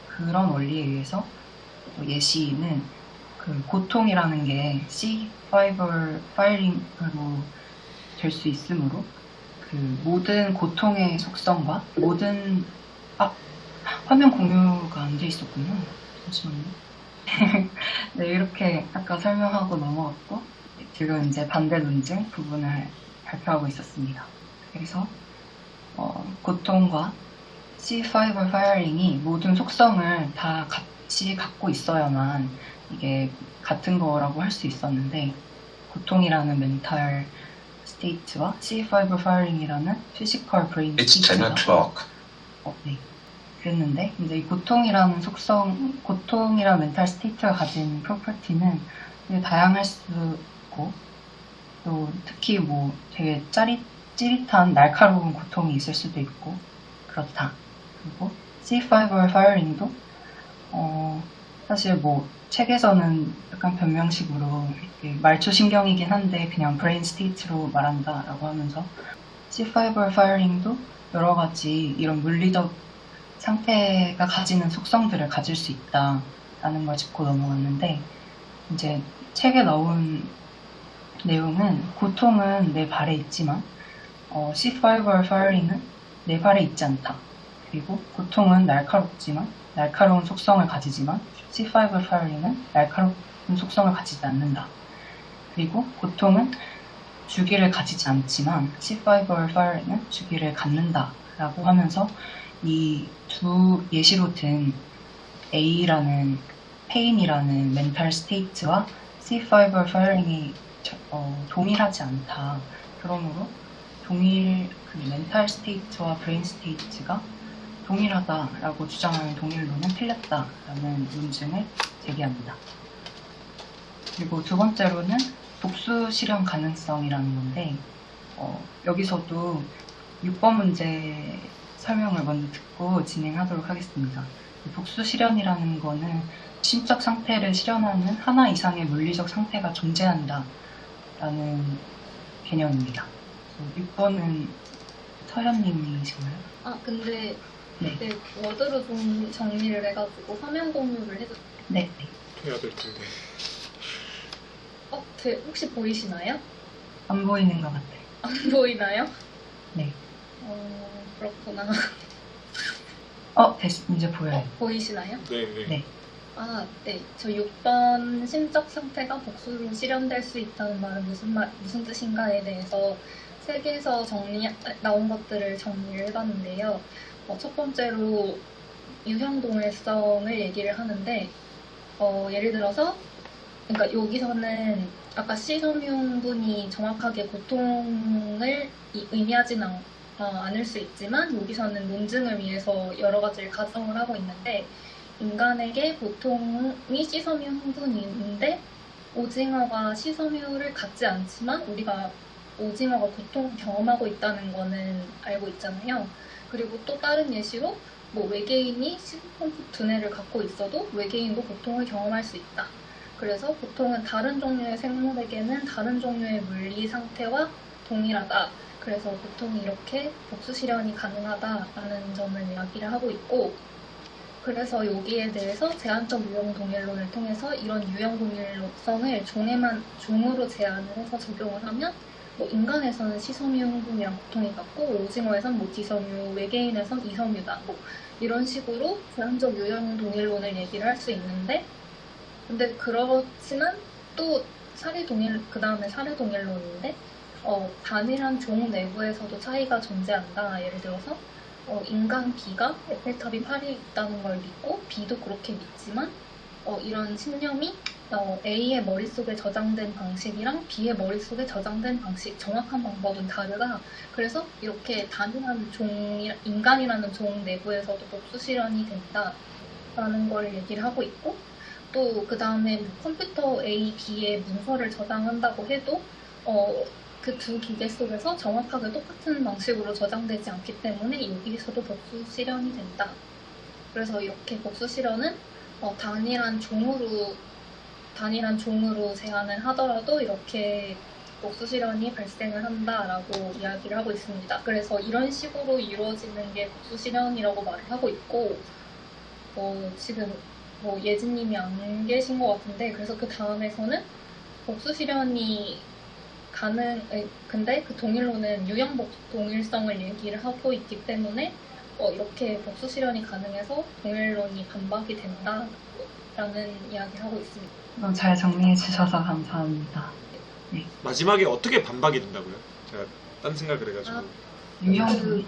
그런 원리에 의해서 예시는 고통이라는 게 C5 파이링으로 될 수 있으므로 모든 고통의 속성과 화면 공유가 안 돼 있었군요. 잠시만요. 네, 이렇게 아까 설명하고 넘어갔고, 지금 이제 반대 논증 부분을 발표하고 있었습니다. 그래서 고통과 C5 파이어링이 모든 속성을 다 같이 갖고 있어야만 이게 같은 거라고 할 수 있었는데, 고통이라는 멘탈 스테이트와 C5 파이어링이라는 피지컬 브레인 It's 10 스테이트가 o'clock. 네. 그랬는데, 이제 이 고통이라는 멘탈 스테이트가 가진 프로퍼티는 되게 다양할 수 있고, 또 특히 되게 찌릿한 날카로운 고통이 있을 수도 있고, 그렇다. 그리고 C5 파이어링도 사실 책에서는 약간 변명식으로 말초신경이긴 한데 그냥 브레인 스테이트로 말한다라고 하면서, C5 파이어링도 여러 가지 이런 물리적 상태가 가지는 속성들을 가질 수 있다라는 걸 짚고 넘어갔는데, 이제 책에 나온 내용은 고통은 내 발에 있지만 C5 or firing은 내 발에 있지 않다. 그리고 고통은 날카롭지만 날카로운 속성을 가지지만 C5 or firing은 날카로운 속성을 가지지 않는다. 그리고 고통은 주기를 가지지 않지만 C5 or firing은 주기를 갖는다 라고 하면서 이 두 예시로 든 A라는 pain이라는 멘탈 스테이트와 C5 or firing이 동일하지 않다. 그러므로 동일 그 멘탈 스테이트와 브레인 스테이트가 동일하다라고 주장하는 동일론은 틀렸다라는 논증을 제기합니다. 그리고 두 번째로는 복수 실현 가능성이라는 건데 여기서도 6번 문제 설명을 먼저 듣고 진행하도록 하겠습니다. 복수 실현이라는 거는 심적 상태를 실현하는 하나 이상의 물리적 상태가 존재한다 라는 개념입니다. 6번은 서현님이신가요? 아 근데 네. 네, 워드로 좀 정리를 해가지고 화면 공유를 해도 네. 해야 될 텐데. 혹시 보이시나요? 안 보이는 것 같아요. 안 보이나요? 네. 그렇구나. 이제 보여요. 보이시나요? 네. 네. 네. 저 6번 심적 상태가 복수로 실현될 수 있다는 말은 무슨 뜻인가에 대해서 책에서 나온 것들을 정리를 해봤는데요. 첫 번째로 유형 동일성을 얘기를 하는데, 예를 들어서, 그러니까 여기서는 아까 C섬유 분이 정확하게 고통을 의미하지는 않을 수 있지만 여기서는 논증을 위해서 여러 가지를 가정을 하고 있는데 인간에게 고통이 C섬유 흥분이 있는데 오징어가 C섬유를 갖지 않지만 우리가 오징어가 고통을 경험하고 있다는 거는 알고 있잖아요. 그리고 또 다른 예시로 외계인이 시스템프 두뇌를 갖고 있어도 외계인도 고통을 경험할 수 있다. 그래서 고통은 다른 종류의 생물에게는 다른 종류의 물리 상태와 동일하다. 그래서 고통이 이렇게 복수 실현이 가능하다라는 점을 이야기를 하고 있고, 그래서 여기에 대해서 제한적 유형 동일론을 통해서 이런 유형 동일성을 종으로 제한을 해서 적용을 하면 인간에서는 C섬유 흥분이랑 고통이 같고 오징어에선 D섬유, 외계인에선 E섬유다. 이런 식으로 제한적 유형 동일론을 얘기를 할 수 있는데, 근데 그렇지만 또 그 다음에 사례 동일론인데 단일한 종 내부에서도 차이가 존재한다. 예를 들어서 인간 B가 에펠탑이 8이 있다는 걸 믿고 B도 그렇게 믿지만 이런 신념이 A의 머릿속에 저장된 방식이랑 B의 머릿속에 저장된 방식, 정확한 방법은 다르다. 그래서 이렇게 단일한 인간이라는 종 내부에서도 복수 실현이 된다라는 걸 얘기를 하고 있고, 또 그 다음에 컴퓨터 A, B의 문서를 저장한다고 해도 그 두 기계 속에서 정확하게 똑같은 방식으로 저장되지 않기 때문에 여기에서도 복수 실현이 된다. 그래서 이렇게 복수 실현은 단일한 종으로 제한을 하더라도 이렇게 복수 실현이 발생을 한다라고 이야기를 하고 있습니다. 그래서 이런 식으로 이루어지는 게 복수 실현이라고 말을 하고 있고, 지금 예진님이 안 계신 것 같은데, 그래서 그 다음에서는 복수 실현이 근데 그 동일론은 유형 동일성을 얘기를 하고 있기 때문에 이렇게 복수 실현이 가능해서 동일론이 반박이 된다라는 이야기를 하고 있습니다. 너무 잘 정리해 주셔서 감사합니다. 마지막에 어떻게 반박이 된다고요? 제가 딴 생각을 해가지고. 유형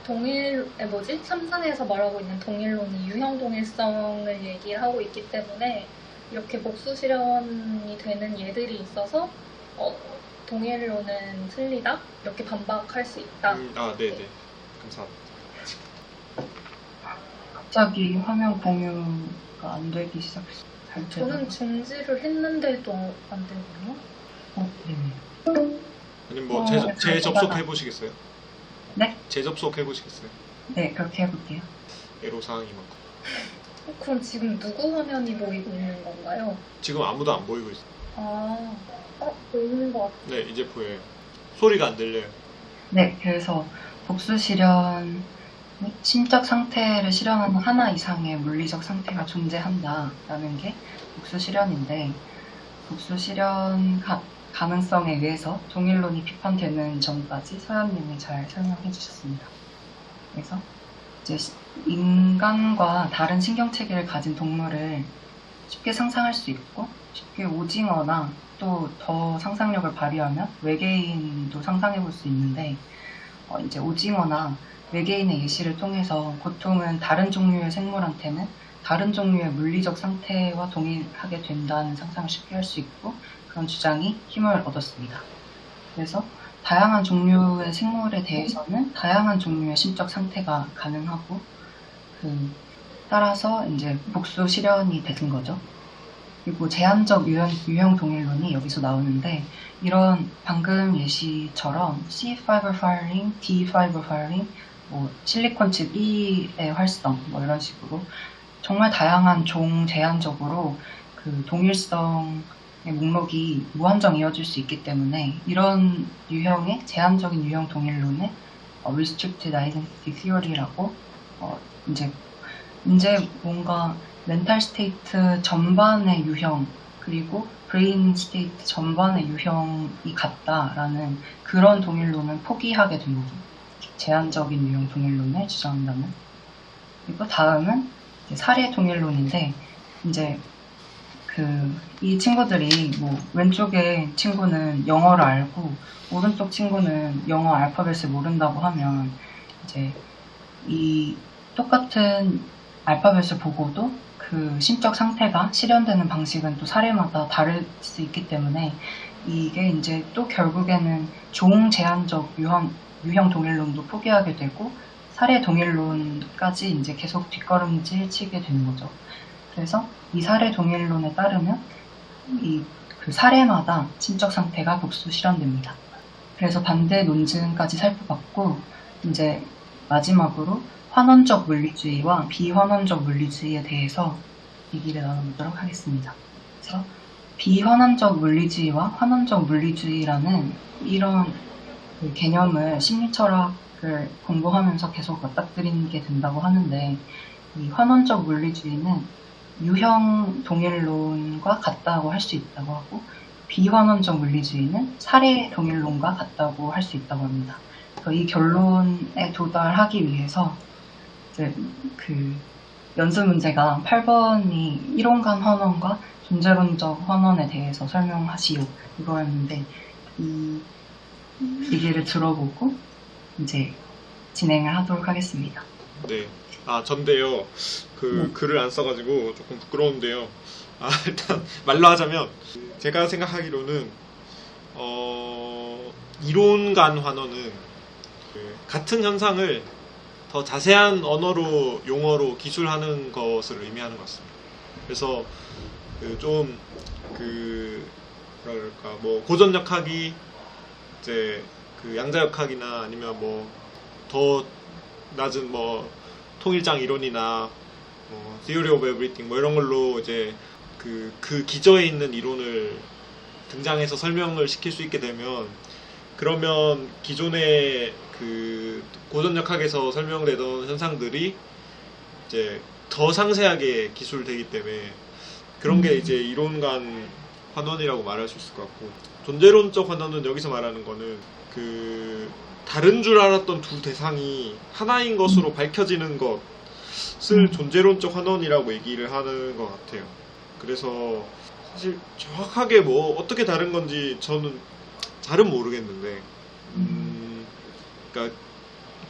동일 3상에서 말하고 있는 동일론이 유형 동일성을 얘기를 하고 있기 때문에 이렇게 복수 실현이 되는 예들이 있어서 동일론은 틀리다? 이렇게 반박할 수 있다. 네네. 감사합니다. 갑자기 화면 공유가 안 되기 시작했어요. 저는 중지를 했는데도 안 되네요. 네네. 아니면 재접속 해보시겠어요? 네? 재접속 해보시겠어요? 네, 그렇게 해볼게요. 애로사항이 많고. 그럼 지금 누구 화면이 보이고 있는 건가요? 지금 아무도 안 보이고 있어요. 보이는 것 같아요. 네, 이제 보여요. 소리가 안 들려요. 네, 그래서 복수 실현, 심적 상태를 실현하는 하나 이상의 물리적 상태가 존재한다라는 게 복수 실현인데, 복수 실현 가능성에 의해서 동일론이 비판되는 점까지 서현님이 잘 설명해 주셨습니다. 그래서 이제 인간과 다른 신경체계를 가진 동물을 쉽게 상상할 수 있고, 쉽게 오징어나 또 더 상상력을 발휘하면 외계인도 상상해 볼 수 있는데, 이제 오징어나 외계인의 예시를 통해서 고통은 다른 종류의 생물한테는 다른 종류의 물리적 상태와 동일하게 된다는 상상을 쉽게 할 수 있고, 그런 주장이 힘을 얻었습니다. 그래서 다양한 종류의 생물에 대해서는 다양한 종류의 심적 상태가 가능하고, 따라서 이제 복수 실현이 되는 거죠. 그리고 제한적 유형 동일론이 여기서 나오는데, 이런 방금 예시처럼 C fiber firing, D fiber firing, 뭐 실리콘칩 E의 활성, 뭐 이런 식으로 정말 다양한 종 제한적으로 그 동일성의 목록이 무한정 이어질 수 있기 때문에, 이런 유형의 제한적인 유형 동일론을 Restricted Identity Theory라고 이제 뭔가 멘탈 스테이트 전반의 유형, 그리고 브레인 스테이트 전반의 유형이 같다라는 그런 동일론을 포기하게 된 거죠. 제한적인 유형 동일론을 주장한다면. 그리고 다음은 사례 동일론인데, 이제 이 친구들이 뭐 왼쪽의 친구는 영어를 알고 오른쪽 친구는 영어 알파벳을 모른다고 하면, 이제 이 똑같은 알파벳을 보고도 그 심적 상태가 실현되는 방식은 또 사례마다 다를 수 있기 때문에, 이게 이제 또 결국에는 종 제한적 유형 동일론도 포기하게 되고 사례 동일론까지 이제 계속 뒷걸음질 치게 되는 거죠. 그래서 이 사례 동일론에 따르면 그 사례마다 심적 상태가 복수 실현됩니다. 그래서 반대 논증까지 살펴봤고, 이제 마지막으로 환원적 물리주의와 비환원적 물리주의에 대해서 얘기를 나눠보도록 하겠습니다. 그래서 비환원적 물리주의와 환원적 물리주의라는 이런 개념을 심리철학을 공부하면서 계속 맞닥뜨리게 된다고 하는데, 이 환원적 물리주의는 유형 동일론과 같다고 할 수 있다고 하고, 비환원적 물리주의는 사례 동일론과 같다고 할 수 있다고 합니다. 그래서 이 결론에 도달하기 위해서 이제 그 연습 문제가 8번이 이론간 환원과 존재론적 환원에 대해서 설명하시오 이거였는데, 이 얘기를 들어보고 이제 진행을 하도록 하겠습니다. 네. 전데요. 네. 글을 안 써가지고 조금 부끄러운데요. 일단 말로 하자면, 제가 생각하기로는 이론간 환원은 같은 현상을 더 자세한 언어로, 용어로 기술하는 것을 의미하는 것 같습니다. 그래서 뭐랄까, 뭐 고전역학이 이제 양자역학이나 아니면 뭐 더 낮은 뭐 통일장 이론이나 Theory of Everything 뭐 이런 걸로 이제 그 기저에 있는 이론을 등장해서 설명을 시킬 수 있게 되면, 그러면 기존의 그 고전역학에서 설명되던 현상들이 이제 더 상세하게 기술되기 때문에, 그런 게 이제 이론간 환원이라고 말할 수 있을 것 같고, 존재론적 환원은 여기서 말하는 거는 다른 줄 알았던 두 대상이 하나인 것으로 밝혀지는 것을 존재론적 환원이라고 얘기를 하는 것 같아요. 그래서 사실 정확하게 뭐 어떻게 다른 건지 저는 잘은 모르겠는데, 그러니까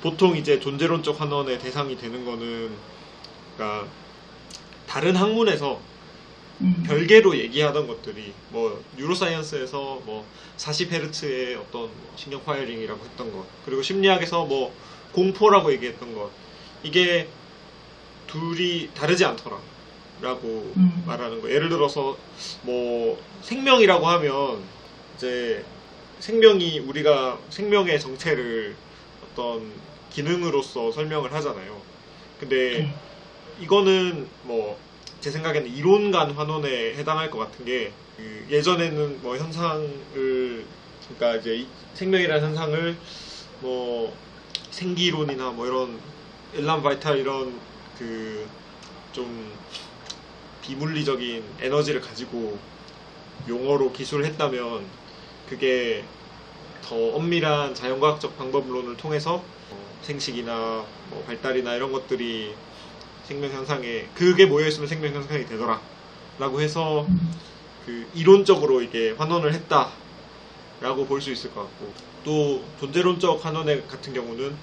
보통 이제 존재론적 환원의 대상이 되는 거는, 그러니까 다른 학문에서 별개로 얘기하던 것들이, 뭐 뉴로사이언스에서 뭐 40Hz의 어떤 신경 파이어링이라고 했던 것, 그리고 심리학에서 뭐 공포라고 얘기했던 것, 이게 둘이 다르지 않더라 라고 말하는 거. 예를 들어서 뭐 생명이라고 하면, 이제 우리가 생명의 정체를 어떤 기능으로서 설명을 하잖아요. 근데 이거는 뭐 제 생각에는 이론간 환원에 해당할 것 같은 게, 예전에는 뭐 그러니까 이제 생명이라는 현상을 뭐 생기론이나 뭐 이런 엘란 바이탈 이런 좀 비물리적인 에너지를 가지고 용어로 기술을 했다면 그게 더 엄밀한 자연과학적 방법론을 통해서 생식이나 뭐 발달이나 이런 것들이 생명 현상에 그게 모여 있으면 생명 현상이 되더라 라고 해서 그 이론적으로 이게 환원을 했다 라고 볼 수 있을 것 같고, 또 존재론적 환원 같은 경우는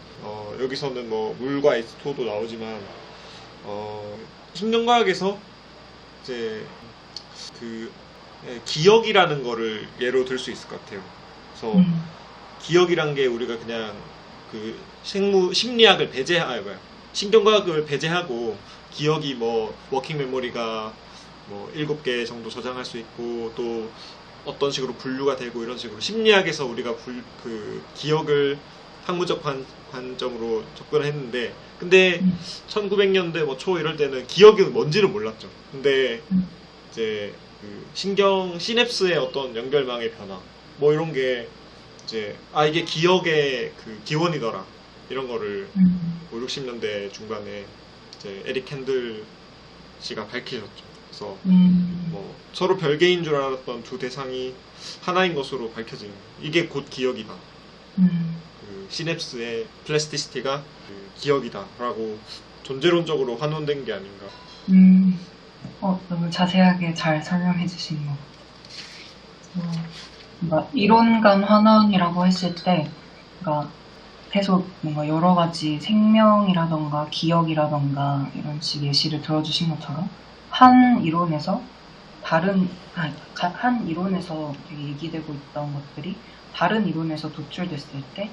여기서는 뭐 물과 H2O도 나오지만 심령과학에서 이제 그 기억이라는 거를 예로 들 수 있을 것 같아요. 그래서 기억이란 게 우리가 그냥 그 심리학을 신경과학을 배제하고 기억이 뭐 워킹 메모리가 뭐 7개 정도 저장할 수 있고 또 어떤 식으로 분류가 되고 이런 식으로 심리학에서 우리가 그 기억을 학문적 관점으로 접근을 했는데, 근데 1900년대 뭐 초 이럴 때는 기억이 뭔지를 몰랐죠. 근데 이제 그 신경 시냅스의 어떤 연결망의 변화 뭐 이런 게 이제 이게 기억의 그 기원이더라 이런 거를 5, 60년대 중반에 이제 에릭 캔들 씨가 밝히셨죠. 그래서 뭐 서로 별개인 줄 알았던 두 대상이 하나인 것으로 밝혀진, 이게 곧 기억이다. 그 시냅스의 플라스티시티가 그 기억이다 라고 존재론적으로 환원된 게 아닌가. 너무 자세하게 잘 설명해 주신 것 같아요. 뭔가 이론간 환원이라고 했을 때, 그러니까 계속 뭔가 여러 가지 생명이라던가 기억이라던가 이런 식 예시를 들어주신 것처럼 한 이론에서 한 이론에서 되게 얘기되고 있던 것들이 다른 이론에서 도출됐을 때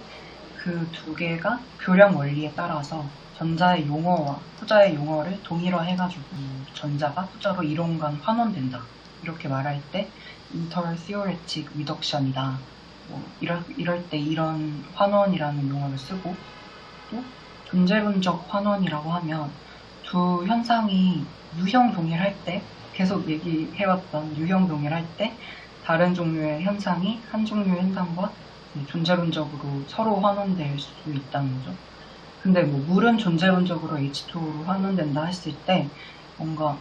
그 두 개가 교량 원리에 따라서 전자의 용어와 후자의 용어를 동일화해가지고 전자가 후자로 이론간 환원된다. 이렇게 말할 때 intertheoretic reduction이다. 뭐 이럴 때 이런 환원이라는 용어를 쓰고, 또 존재론적 환원이라고 하면 두 현상이 유형 동일할 때, 계속 얘기해왔던 유형 동일할 때 다른 종류의 현상이 한 종류의 현상과 존재론적으로 서로 환원될 수 있다는 거죠. 근데 뭐 물은 존재론적으로 H2O로 환원된다 했을 때 뭔가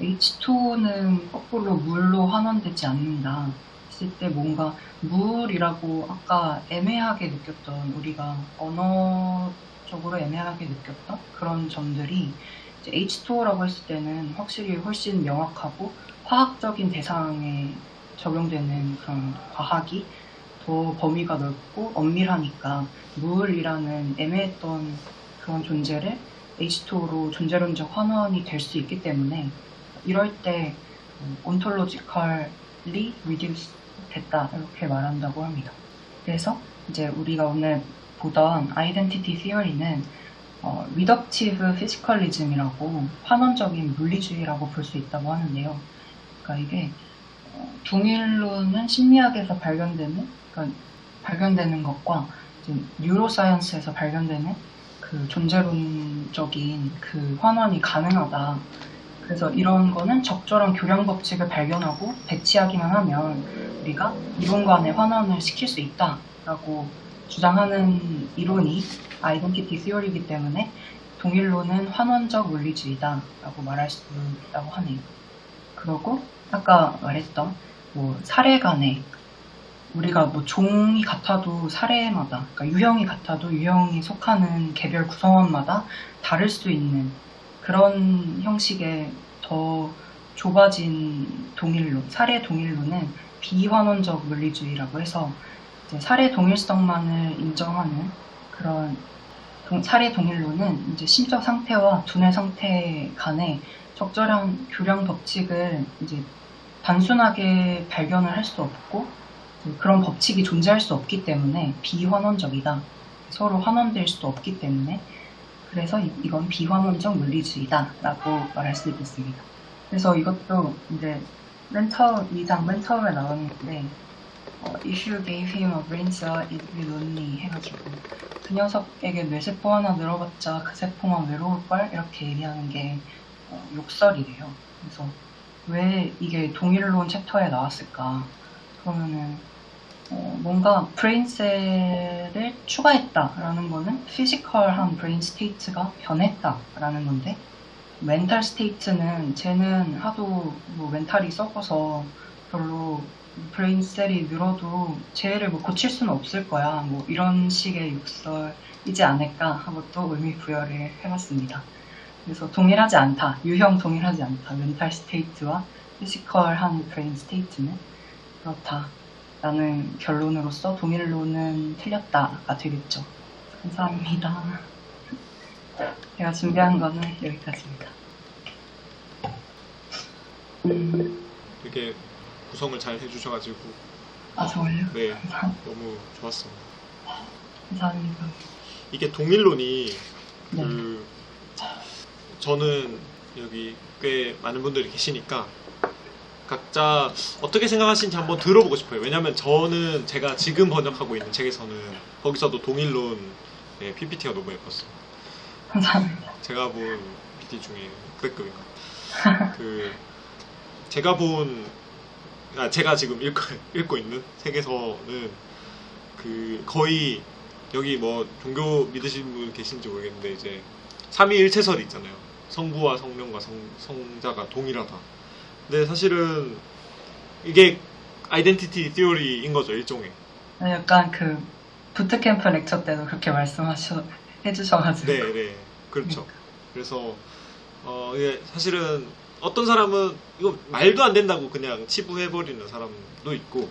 H2O는 거꾸로 물로 환원되지 않는다 했을 때 뭔가 물이라고 아까 애매하게 느꼈던, 우리가 언어적으로 애매하게 느꼈던 그런 점들이 이제 H2O라고 했을 때는 확실히 훨씬 명확하고 화학적인 대상에 적용되는 그런 과학이 더 범위가 넓고 엄밀하니까 물이라는 애매했던 그런 존재를 H2O로 존재론적 환원이 될 수 있기 때문에 이럴 때 ontologically reduced 됐다 이렇게 말한다고 합니다. 그래서 이제 우리가 오늘 보던 identity theory는 reductive physicalism이라고 환원적인 물리주의라고 볼 수 있다고 하는데요. 그러니까 이게 동일론은 심리학에서 발견되는 것과 뉴로사이언스에서 발견되는 그 존재론적인 그 환원이 가능하다. 그래서 이런 거는 적절한 교량 법칙을 발견하고 배치하기만 하면 우리가 이론 간의 환원을 시킬 수 있다라고 주장하는 이론이 아이덴티티 시어리이기 때문에 동일론은 환원적 물리주의다라고 말할 수 있다고 하네요. 그리고 아까 말했던 뭐 사례 간에 우리가 뭐 종이 같아도 사례마다, 그러니까 유형이 같아도 유형이 속하는 개별 구성원마다 다를 수 있는 그런 형식의 더 좁아진 동일론, 사례 동일론은 비환원적 물리주의라고 해서 이제 사례 동일성만을 인정하는 그런 사례 동일론은 이제 심적 상태와 두뇌 상태 간에 적절한 교량 법칙을 이제 단순하게 발견을 할 수 없고 그런 법칙이 존재할 수 없기 때문에 비환원적이다. 서로 환원될 수 없기 때문에 그래서 이건 비환원적 물리주의다라고 말할 수 있겠습니다. 그래서 이것도 이제 2장 맨 처음에 나오는 건데 If you gave him a brain cell, it will lonely 해가지고 그 녀석에게 뇌세포 하나 늘어봤자 그 세포만 외로울걸 이렇게 얘기하는 게 욕설이래요. 그래서 왜 이게 동일론 챕터에 나왔을까? 그러면은 뭔가 브레인셀을 추가했다라는 거는 피지컬한 브레인 스테이트가 변했다라는 건데, 멘탈 스테이트는 쟤는 하도 뭐 멘탈이 썩어서 별로 브레인셀이 늘어도 쟤를 뭐 고칠 수는 없을 거야. 뭐 이런 식의 욕설이지 않을까 하고 또 의미 부여를 해봤습니다. 그래서 동일하지 않다. 유형 동일하지 않다. 멘탈 스테이트와 피지컬한 브레인 스테이트는 그렇다. 라는 결론으로서 동일론은 틀렸다가 되겠죠. 감사합니다. 제가 준비한 거는 여기까지입니다. 되게 구성을 잘 해주셔가지고 아 정말요? 네 감사합니다. 너무 좋았습니다. 감사합니다. 이게 동일론이 네. 저는 여기 꽤 많은 분들이 계시니까 각자 어떻게 생각하시는지 한번 들어보고 싶어요. 왜냐면 저는 제가 지금 번역하고 있는 책에서는 거기서도 동일론 PPT가 너무 예뻤어요. 감사합니다. 제가 본 PT 중에 900급인가 제가 지금 읽고 있는 책에서는 거의 여기 뭐 종교 믿으시는 분 계신지 모르겠는데 이제 삼위일체설이 있잖아요. 성부와 성령과 성자가 동일하다. 근데 사실은 이게 아이덴티티 티오리인 거죠, 일종의. 약간 부트캠프 렉처 때도 그렇게 해주셔가지고. 네, 그렇죠. 그래서 이게 사실은 어떤 사람은 이거 말도 안 된다고 그냥 치부해버리는 사람도 있고,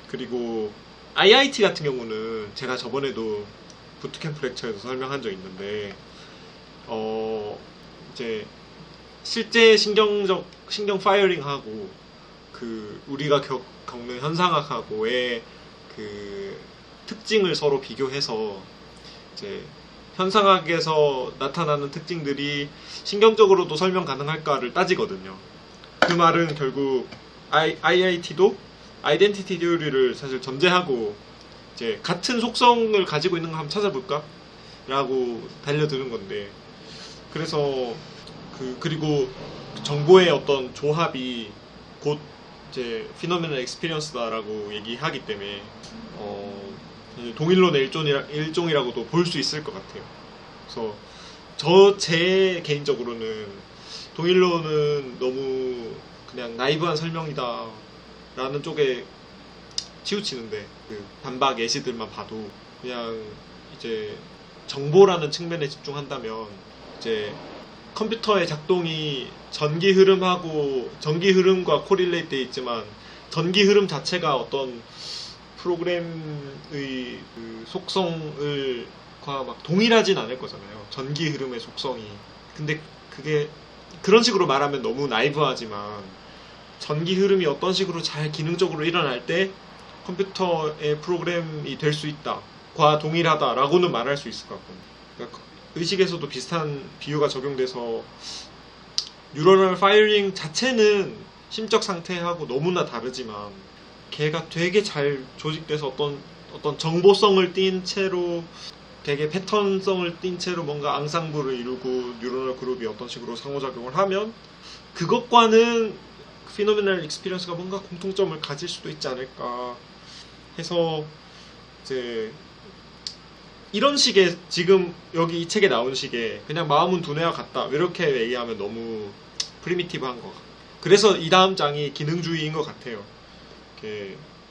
그리고 IIT 같은 경우는 제가 저번에도 부트캠프 렉처에서 설명한 적 있는데 이제 실제 신경 파이어링하고 우리가 겪는 현상학하고의 특징을 서로 비교해서 이제 현상학에서 나타나는 특징들이 신경적으로도 설명 가능할까를 따지거든요. 그 말은 결국 IIT도 아이덴티티 티오리를 사실 전제하고 이제 같은 속성을 가지고 있는 거 한번 찾아볼까? 라고 달려드는 건데, 그래서 그리고 정보의 어떤 조합이 곧 이제 피노미널 익스피리언스다라고 얘기하기 때문에 동일론의 일종이라고도 볼 수 있을 것 같아요. 그래서 제 개인적으로는 동일론은 너무 그냥 나이브한 설명이다 라는 쪽에 치우치는데, 반박 예시들만 봐도 그냥 이제 정보라는 측면에 집중한다면 이제 컴퓨터의 작동이 전기 흐름과 코릴레이트 돼 있지만 전기 흐름 자체가 어떤 프로그램의 속성과 막 동일하진 않을 거잖아요. 전기 흐름의 속성이. 근데 그게 그런 식으로 말하면 너무 나이브하지만 전기 흐름이 어떤 식으로 잘 기능적으로 일어날 때 컴퓨터의 프로그램이 될 수 있다. 과 동일하다라고는 말할 수 있을 것 같거든요. 그러니까 의식에서도 비슷한 비유가 적용돼서 뉴러널 파이어링 자체는 심적 상태하고 너무나 다르지만 걔가 되게 잘 조직돼서 어떤 정보성을 띈 채로 되게 패턴성을 띈 채로 뭔가 앙상블을 이루고 뉴러널 그룹이 어떤 식으로 상호작용을 하면 그것과는 피노미널 익스피리언스가 뭔가 공통점을 가질 수도 있지 않을까 해서 이제 이런 식의 지금 여기 이 책에 나온 식의 그냥 마음은 두뇌와 같다 이렇게 얘기하면 너무 프리미티브한 것 같아요. 그래서 이 다음 장이 기능주의인 것 같아요.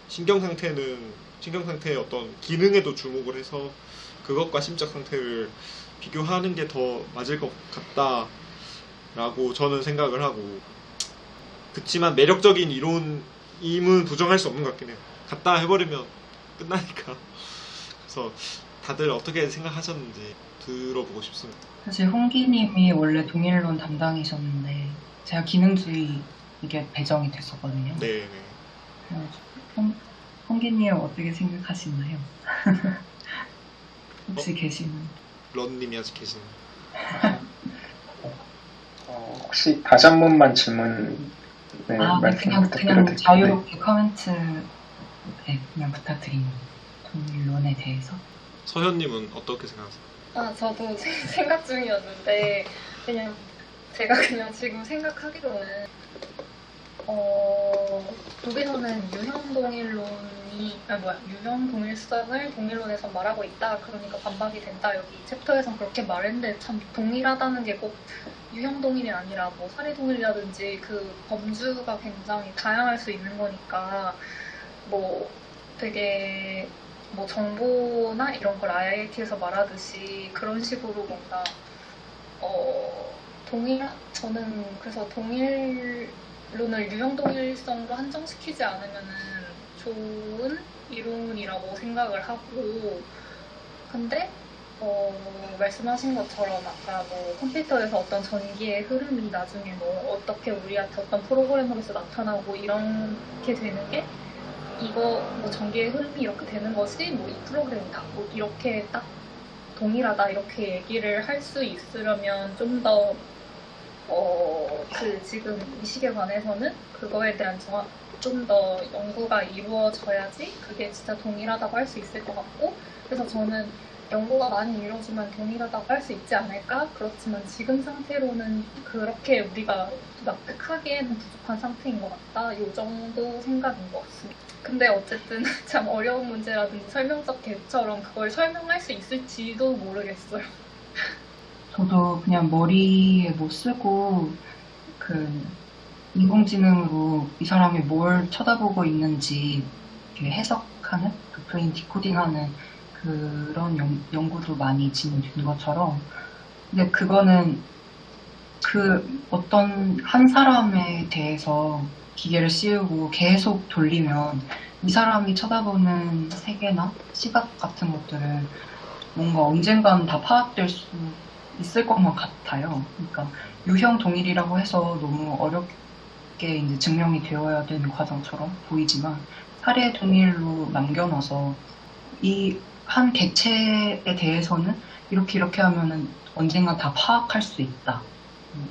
신경 상태의 어떤 기능에도 주목을 해서 그것과 심적 상태를 비교하는 게 더 맞을 것 같다라고 저는 생각을 하고, 그치만 매력적인 이론임은 부정할 수 없는 것 같긴 해요. 갖다 해버리면 끝나니까. 그래서 다들 어떻게 생각하셨는지 들어보고 싶습니다. 사실 홍기님이 원래 동일론 담당이셨는데 제가 기능주의 이게 배정이 됐었거든요. 네. 홍기님 어떻게 생각하시나요? 혹시 계시는? 런님이 아직 계시는. 혹시 다시 한 번만 질문 말씀 그냥 부탁드려도 자유롭게 코멘트 그냥 부탁드립니다. 동일론에 대해서. 서현님은 어떻게 생각하세요? 저도 생각 중이었는데 제가 지금 생각하기로는 독에서는 유형 동일론이 유형 동일성을 동일론에서 말하고 있다. 그러니까 반박이 된다. 여기 이 챕터에선 그렇게 말했는데 참 동일하다는 게 꼭 유형 동일이 아니라 뭐 사례 동일이라든지 그 범주가 굉장히 다양할 수 있는 거니까 뭐 되게 뭐 정보나 이런 걸 IIT에서 말하듯이 그런 식으로 뭔가 저는 그래서 동일론을 유형 동일성으로 한정시키지 않으면은 좋은 이론이라고 생각을 하고, 근데 말씀하신 것처럼 아까 뭐 컴퓨터에서 어떤 전기의 흐름이 나중에 뭐 어떻게 우리한테 어떤 프로그램으로서 나타나고 이렇게 되는 게 이거 뭐 전기의 흐름이 이렇게 되는 것이 뭐 이 프로그램이다 뭐 이렇게 딱 동일하다 이렇게 얘기를 할 수 있으려면 좀 더 지금 이 시기에 관해서는 그거에 대한 좀 더 연구가 이루어져야지 그게 진짜 동일하다고 할 수 있을 것 같고, 그래서 저는 연구가 많이 이루어지면 동일하다고 할 수 있지 않을까? 그렇지만 지금 상태로는 그렇게 우리가 납득하기에는 부족한 상태인 것 같다. 이 정도 생각인 것 같습니다. 근데 어쨌든 참 어려운 문제라든지 설명적 갭처럼 그걸 설명할 수 있을지도 모르겠어요. 저도 그냥 머리에 못 쓰고 인공지능으로 이 사람이 뭘 쳐다보고 있는지 이렇게 해석하는, 브레인 디코딩하는 그런 연구도 많이 진행된 것처럼, 근데 그거는 어떤 한 사람에 대해서 기계를 씌우고 계속 돌리면 이 사람이 쳐다보는 세계나 시각 같은 것들은 뭔가 언젠가는 다 파악될 수 있을 것만 같아요. 그러니까 유형 동일이라고 해서 너무 어렵게 이제 증명이 되어야 되는 과정처럼 보이지만, 사례 동일로 남겨놔서 이 한 객체에 대해서는 이렇게 하면은 언젠가 다 파악할 수 있다.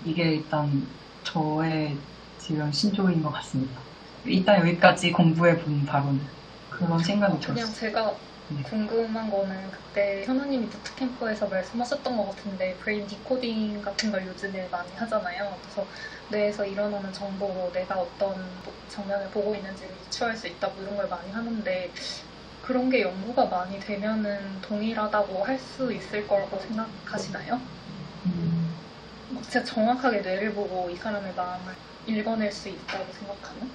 이게 일단 저의 지금 신조인 것 같습니다. 일단 여기까지 공부해본 바로는 그런 생각이 그냥 들었어요. 제가 네. 궁금한 거는 그때 현우님이 부트캠프에서 말씀하셨던 것 같은데 브레인 디코딩 같은 걸 요즘에 많이 하잖아요. 그래서 뇌에서 일어나는 정보로 내가 어떤 장면을 보고 있는지를 유추할 수 있다고 이런 걸 많이 하는데, 그런 게 연구가 많이 되면은 동일하다고 할 수 있을 거라고 생각하시나요? 진짜 정확하게 뇌를 보고 이 사람의 마음을 읽어낼 수 있다고 생각하는?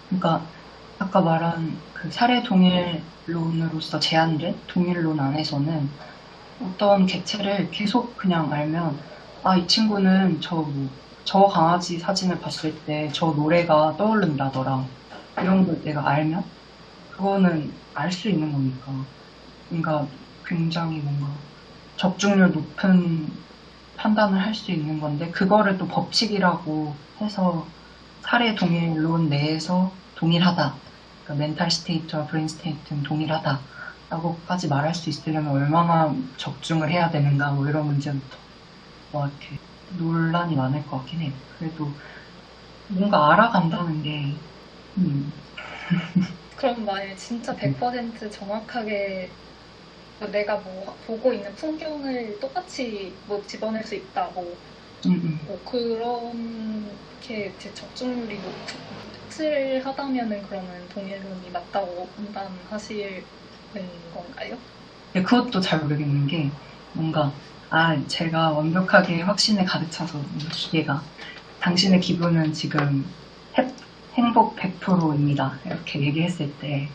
그러니까 아까 말한 그 사례 동일론으로서 제한된 동일론 안에서는 어떤 객체를 계속 그냥 알면, 이 친구는 저 강아지 사진을 봤을 때 저 노래가 떠오른다더라, 이런 걸 내가 알면 그거는 알 수 있는 거니까. 그러니까 굉장히 뭔가 적중률 높은 판단을 할 수 있는 건데, 그거를 또 법칙이라고 해서 사례 동일론 내에서 동일하다, 그러니까 멘탈 스테이트와 브레인 스테이트는 동일하다 라고까지 말할 수 있으려면 얼마나 적중을 해야 되는가, 뭐 이런 문제부터 이렇게 논란이 많을 것 같긴 해요. 그래도 뭔가 알아간다는 게 그럼 만약에 진짜 100% 정확하게 내가 뭐 보고 있는 풍경을 똑같이 뭐 집어낼 수 있다, 뭐 그렇게 이제 적중률이 확실하다면은 그러면 동일론이 맞다고 판단하시는 건가요? 그것도 잘 모르겠는 게, 뭔가 제가 완벽하게 확신에 가득 차서 이 기계가 당신의 기분은 지금 행복 100%입니다 이렇게 얘기했을 때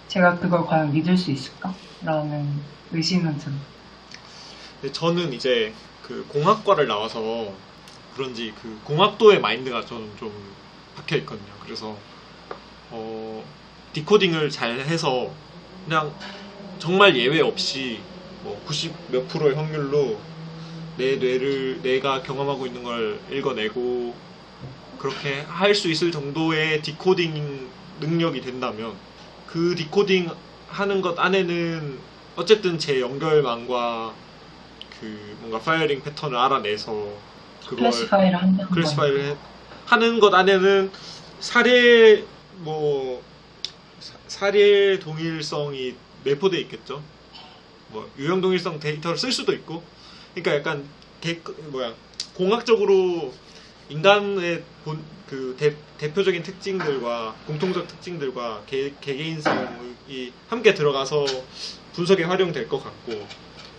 제가 그걸 과연 믿을 수 있을까? 라는 의심은 들어요. 저는 이제 그 공학과를 나와서 그런지 그 공학도의 마인드가 저는 좀 박혀 있거든요. 그래서 디코딩을 잘 해서 그냥 정말 예외 없이 뭐 90 몇 프로의 확률로 내 뇌를 내가 경험하고 있는 걸 읽어내고 그렇게 할 수 있을 정도의 디코딩 능력이 된다면, 그 디코딩 하는 것 안에는 어쨌든 제 연결망과 그 뭔가 파이어링 패턴을 알아내서 그걸 클래시파이를 한다는 클래시파이를 하는 것 안에는 사례 동일성이 내포되어 있겠죠. 뭐 유형 동일성 데이터를 쓸 수도 있고, 그러니까 약간 공학적으로 인간의 그 대표적인 특징들과 공통적 특징들과 개개인성이 함께 들어가서 분석에 활용될 것 같고,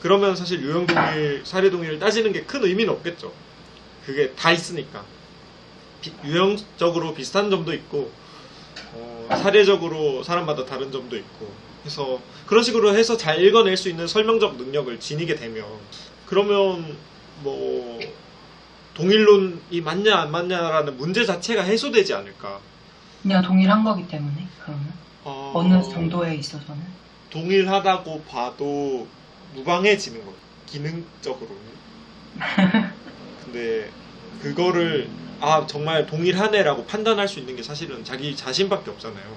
그러면 사실 유형 동일, 사례 동일을 따지는 게 큰 의미는 없겠죠. 그게 다 있으니까. 유형적으로 비슷한 점도 있고, 사례적으로 사람마다 다른 점도 있고, 그래서 그런 식으로 해서 잘 읽어낼 수 있는 설명적 능력을 지니게 되면, 그러면 뭐 동일론이 맞냐 안 맞냐라는 문제 자체가 해소되지 않을까. 그냥 동일한 거기 때문에 그러면 어느 정도에 있어서는 동일하다고 봐도 무방해지는 거예요, 기능적으로는. 근데 그거를 정말 동일하네라고 판단할 수 있는 게 사실은 자기 자신밖에 없잖아요.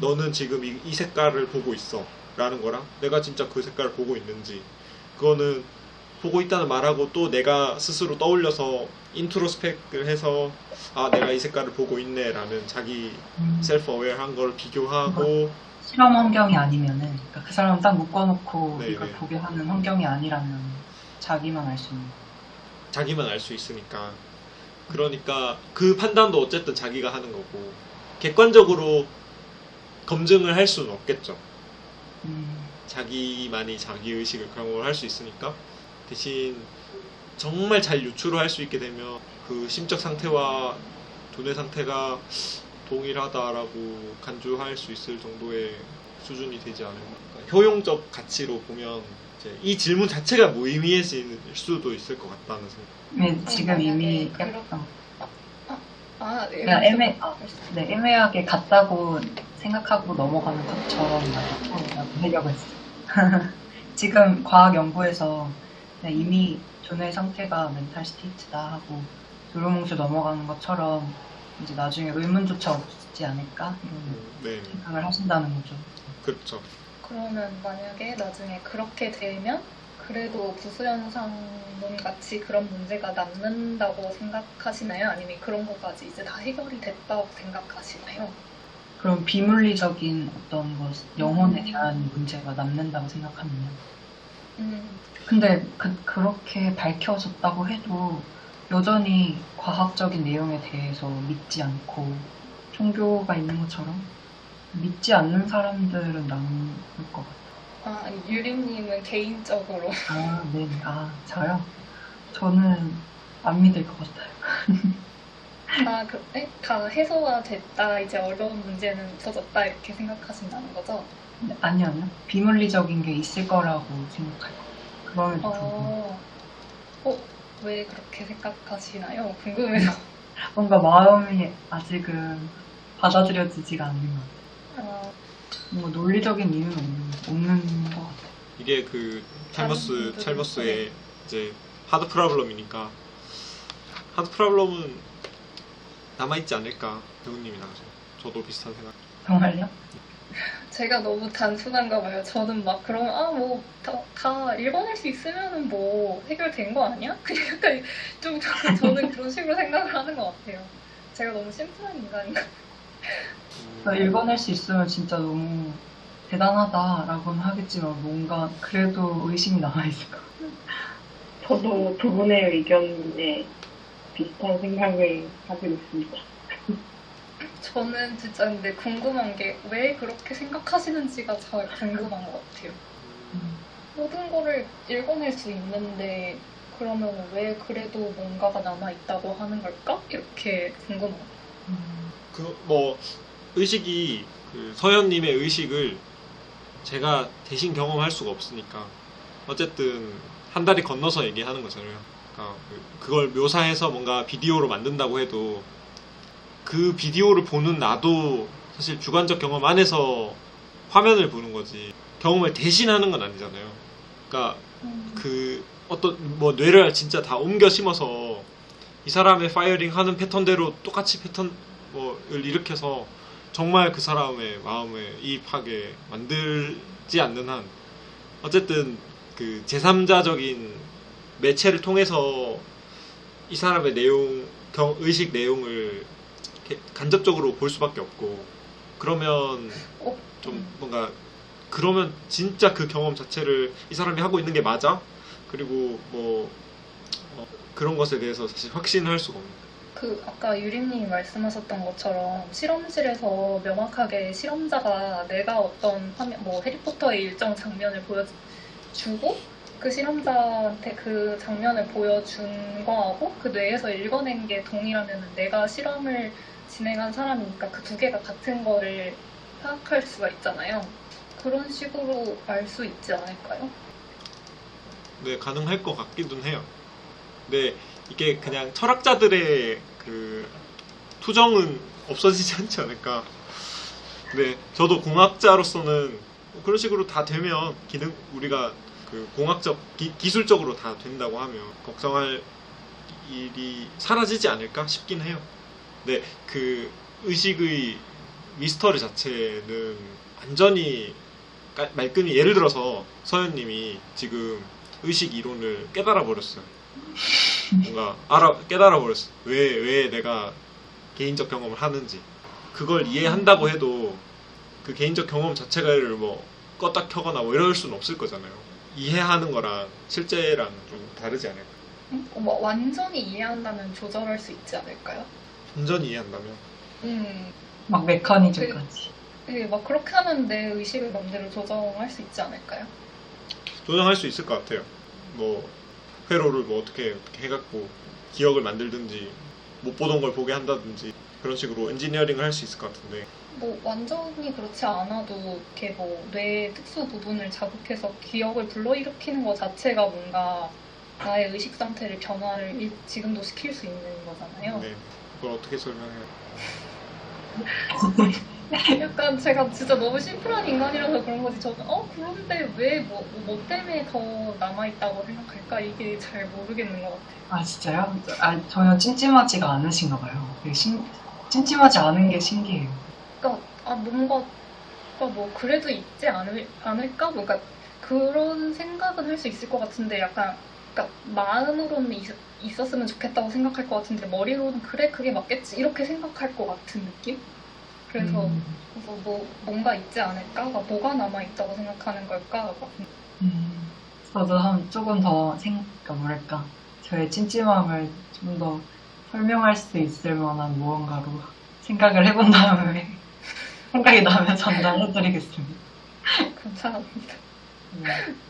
너는 지금 이 색깔을 보고 있어 라는 거랑 내가 진짜 그 색깔을 보고 있는지, 그거는 보고 있다는 말하고 또 내가 스스로 떠올려서 인트로스펙을 해서 내가 이 색깔을 보고 있네 라는 자기 셀프 어웨어한 걸 비교하고. 실험 환경이 아니면은, 그러니까 그 사람 딱 묶어놓고 네네. 이걸 보게 하는 환경이 아니라면 자기만 알 수 있는. 자기만 알 수 있으니까. 그러니까 그 판단도 어쨌든 자기가 하는 거고, 객관적으로 검증을 할 수는 없겠죠. 자기만이 자기 의식을 경험을 할 수 있으니까. 대신 정말 잘 유추를 할 수 있게 되면 그 심적 상태와 두뇌 상태가 동일하다라고 간주할 수 있을 정도의 수준이 되지 않을까. 효용적 가치로 보면 이제 이 질문 자체가 무의미해질 수도 있을 것 같다는 생각. 네, 지금 이미 그렇- 네. 그냥 애매하게 같다고 생각하고 넘어가는 것처럼 하려고 했어요. 지금 과학 연구에서 이미 두뇌 상태가 멘탈 스테이트다 하고 두루뭉술 넘어가는 것처럼 이제 나중에 의문조차 없지 않을까 이런 네, 생각을 하신다는 거죠. 그렇죠. 그러면 만약에 나중에 그렇게 되면 그래도 부수현상론 같이 그런 문제가 남는다고 생각하시나요? 아니면 그런 것까지 이제 다 해결이 됐다고 생각하시나요? 그럼 비물리적인 어떤 것, 영혼에 대한 문제가 남는다고 생각하면요. 근데 그렇게 밝혀졌다고 해도 여전히 과학적인 내용에 대해서 믿지 않고 종교가 있는 것처럼 믿지 않는 사람들은 남을 것 같아요. 유림님은 개인적으로 네. 저요? 저는 안 믿을 것 같아요. 다 해소가 됐다, 이제 어려운 문제는 없어졌다 이렇게 생각하신다는 거죠? 아니요. 비물리적인 게 있을 거라고 생각해요. 그러면 좀 왜 그렇게 생각하시나요? 궁금해요. 뭔가 마음이 아직은 받아들여지지가 않는 것 같아요. 뭐 논리적인 이유는 없는 것 같아요. 이게 그 찰머스의 이제 하드 프로블럼이니까, 하드 프로블럼은 남아있지 않을까. 배우님이 나가서 저도 비슷한 생각. 정말요? 제가 너무 단순한가 봐요. 저는 막 그러면 다 읽어낼 수 있으면은 뭐 해결된 거 아니야? 그냥 약간 좀 저는 그런 식으로 생각을 하는 것 같아요. 제가 너무 심플한 인간인가? 읽어낼 수 있으면 진짜 너무 대단하다라고는 하겠지만 뭔가 그래도 의심이 남아있을 것 같아요. 저도 두 분의 의견에 비슷한 생각을 가지고 있습니다. 저는 진짜 근데 궁금한 게 왜 그렇게 생각하시는지가 잘 궁금한 것 같아요. 모든 거를 읽어낼 수 있는데 그러면 왜 그래도 뭔가가 남아있다고 하는 걸까? 이렇게 궁금해요. 의식이, 서현님의 의식을 제가 대신 경험할 수가 없으니까 어쨌든 한 다리 건너서 얘기하는 거잖아요. 그러니까 그걸 묘사해서 뭔가 비디오로 만든다고 해도 그 비디오를 보는 나도 사실 주관적 경험 안에서 화면을 보는 거지 경험을 대신하는 건 아니잖아요. 그러니까 뇌를 진짜 다 옮겨 심어서 이 사람의 파이어링 하는 패턴대로 똑같이 패턴을 일으켜서 정말 그 사람의 마음에 이입하게 만들지 않는 한 어쨌든 그 제3자적인 매체를 통해서 이 사람의 의식 내용을 간접적으로 볼 수밖에 없고, 그러면 좀 뭔가 그러면 진짜 그 경험 자체를 이 사람이 하고 있는 게 맞아? 그리고 그런 것에 대해서 사실 확신할 수가 없는. 그 아까 유림님이 말씀하셨던 것처럼 실험실에서 명확하게 실험자가 내가 어떤 화면, 뭐 해리포터의 일정 장면을 보여주고 그 실험자한테 그 장면을 보여준 거하고 그 뇌에서 읽어낸 게 동일하면 내가 실험을 진행한 사람이니까 그 두 개가 같은 거를 파악할 수가 있잖아요. 그런 식으로 알 수 있지 않을까요? 네, 가능할 것 같기도 해요. 근데 이게 그냥 철학자들의 그 투정은 없어지지 않지 않을까. 근데 저도 공학자로서는 그런 식으로 다 되면 우리가 그 공학적 기술적으로 다 된다고 하면 걱정할 일이 사라지지 않을까 싶긴 해요. 근데 그 의식의 미스터리 자체는 완전히 말끔히, 예를 들어서 서현님이 지금 의식 이론을 깨달아 버렸어요. 뭔가 깨달아 버렸어. 왜 내가 개인적 경험을 하는지. 그걸 이해한다고 해도 그 개인적 경험 자체를 뭐 껐다 켜거나 뭐 이럴 수는 없을 거잖아요. 이해하는 거랑 실제랑 좀 다르지 않을까. 뭐 완전히 이해한다면 조절할 수 있지 않을까요? 완전히 이해한다면. 막 메커니즘까지. 네, 막 그렇게 하면 내 의식을 맘대로 조정할 수 있지 않을까요? 조정할 수 있을 것 같아요. 뭐 회로를 뭐 어떻게 해갖고 기억을 만들든지 못 보던 걸 보게 한다든지 그런 식으로 엔지니어링을 할 수 있을 것 같은데. 뭐 완전히 그렇지 않아도 이렇게 뭐 뇌의 특수 부분을 자극해서 기억을 불러일으키는 것 자체가 뭔가 나의 의식 상태를 변화를 지금도 시킬 수 있는 거잖아요. 네, 그걸 어떻게 설명해요? 약간 제가 진짜 너무 심플한 인간이라서 그런 거지. 저는 그런데 왜 뭐 때문에 더 남아있다고 생각할까? 이게 잘 모르겠는 것 같아요. 아 진짜요? 전혀 찜찜하지가 않으신가 봐요. 되게 찜찜하지 않은 게 신기해요. 그러니까 뭔가 뭐 그래도 있지 않을까? 뭔가 그런 생각은 할 수 있을 것 같은데 약간 그러니까 마음으로는 있었으면 좋겠다고 생각할 것 같은데 머리로는 그래 그게 맞겠지 이렇게 생각할 것 같은 느낌? 그래서 뭐 뭔가 있지 않을까? 뭐가 남아 있다고 생각하는 걸까? 저도 조금 더 뭐랄까 저의 찜찜함을 좀 더 설명할 수 있을 만한 무언가로 생각을 해본 다음에 생각이 나면 전달해드리겠습니다. 감사합니다. 네.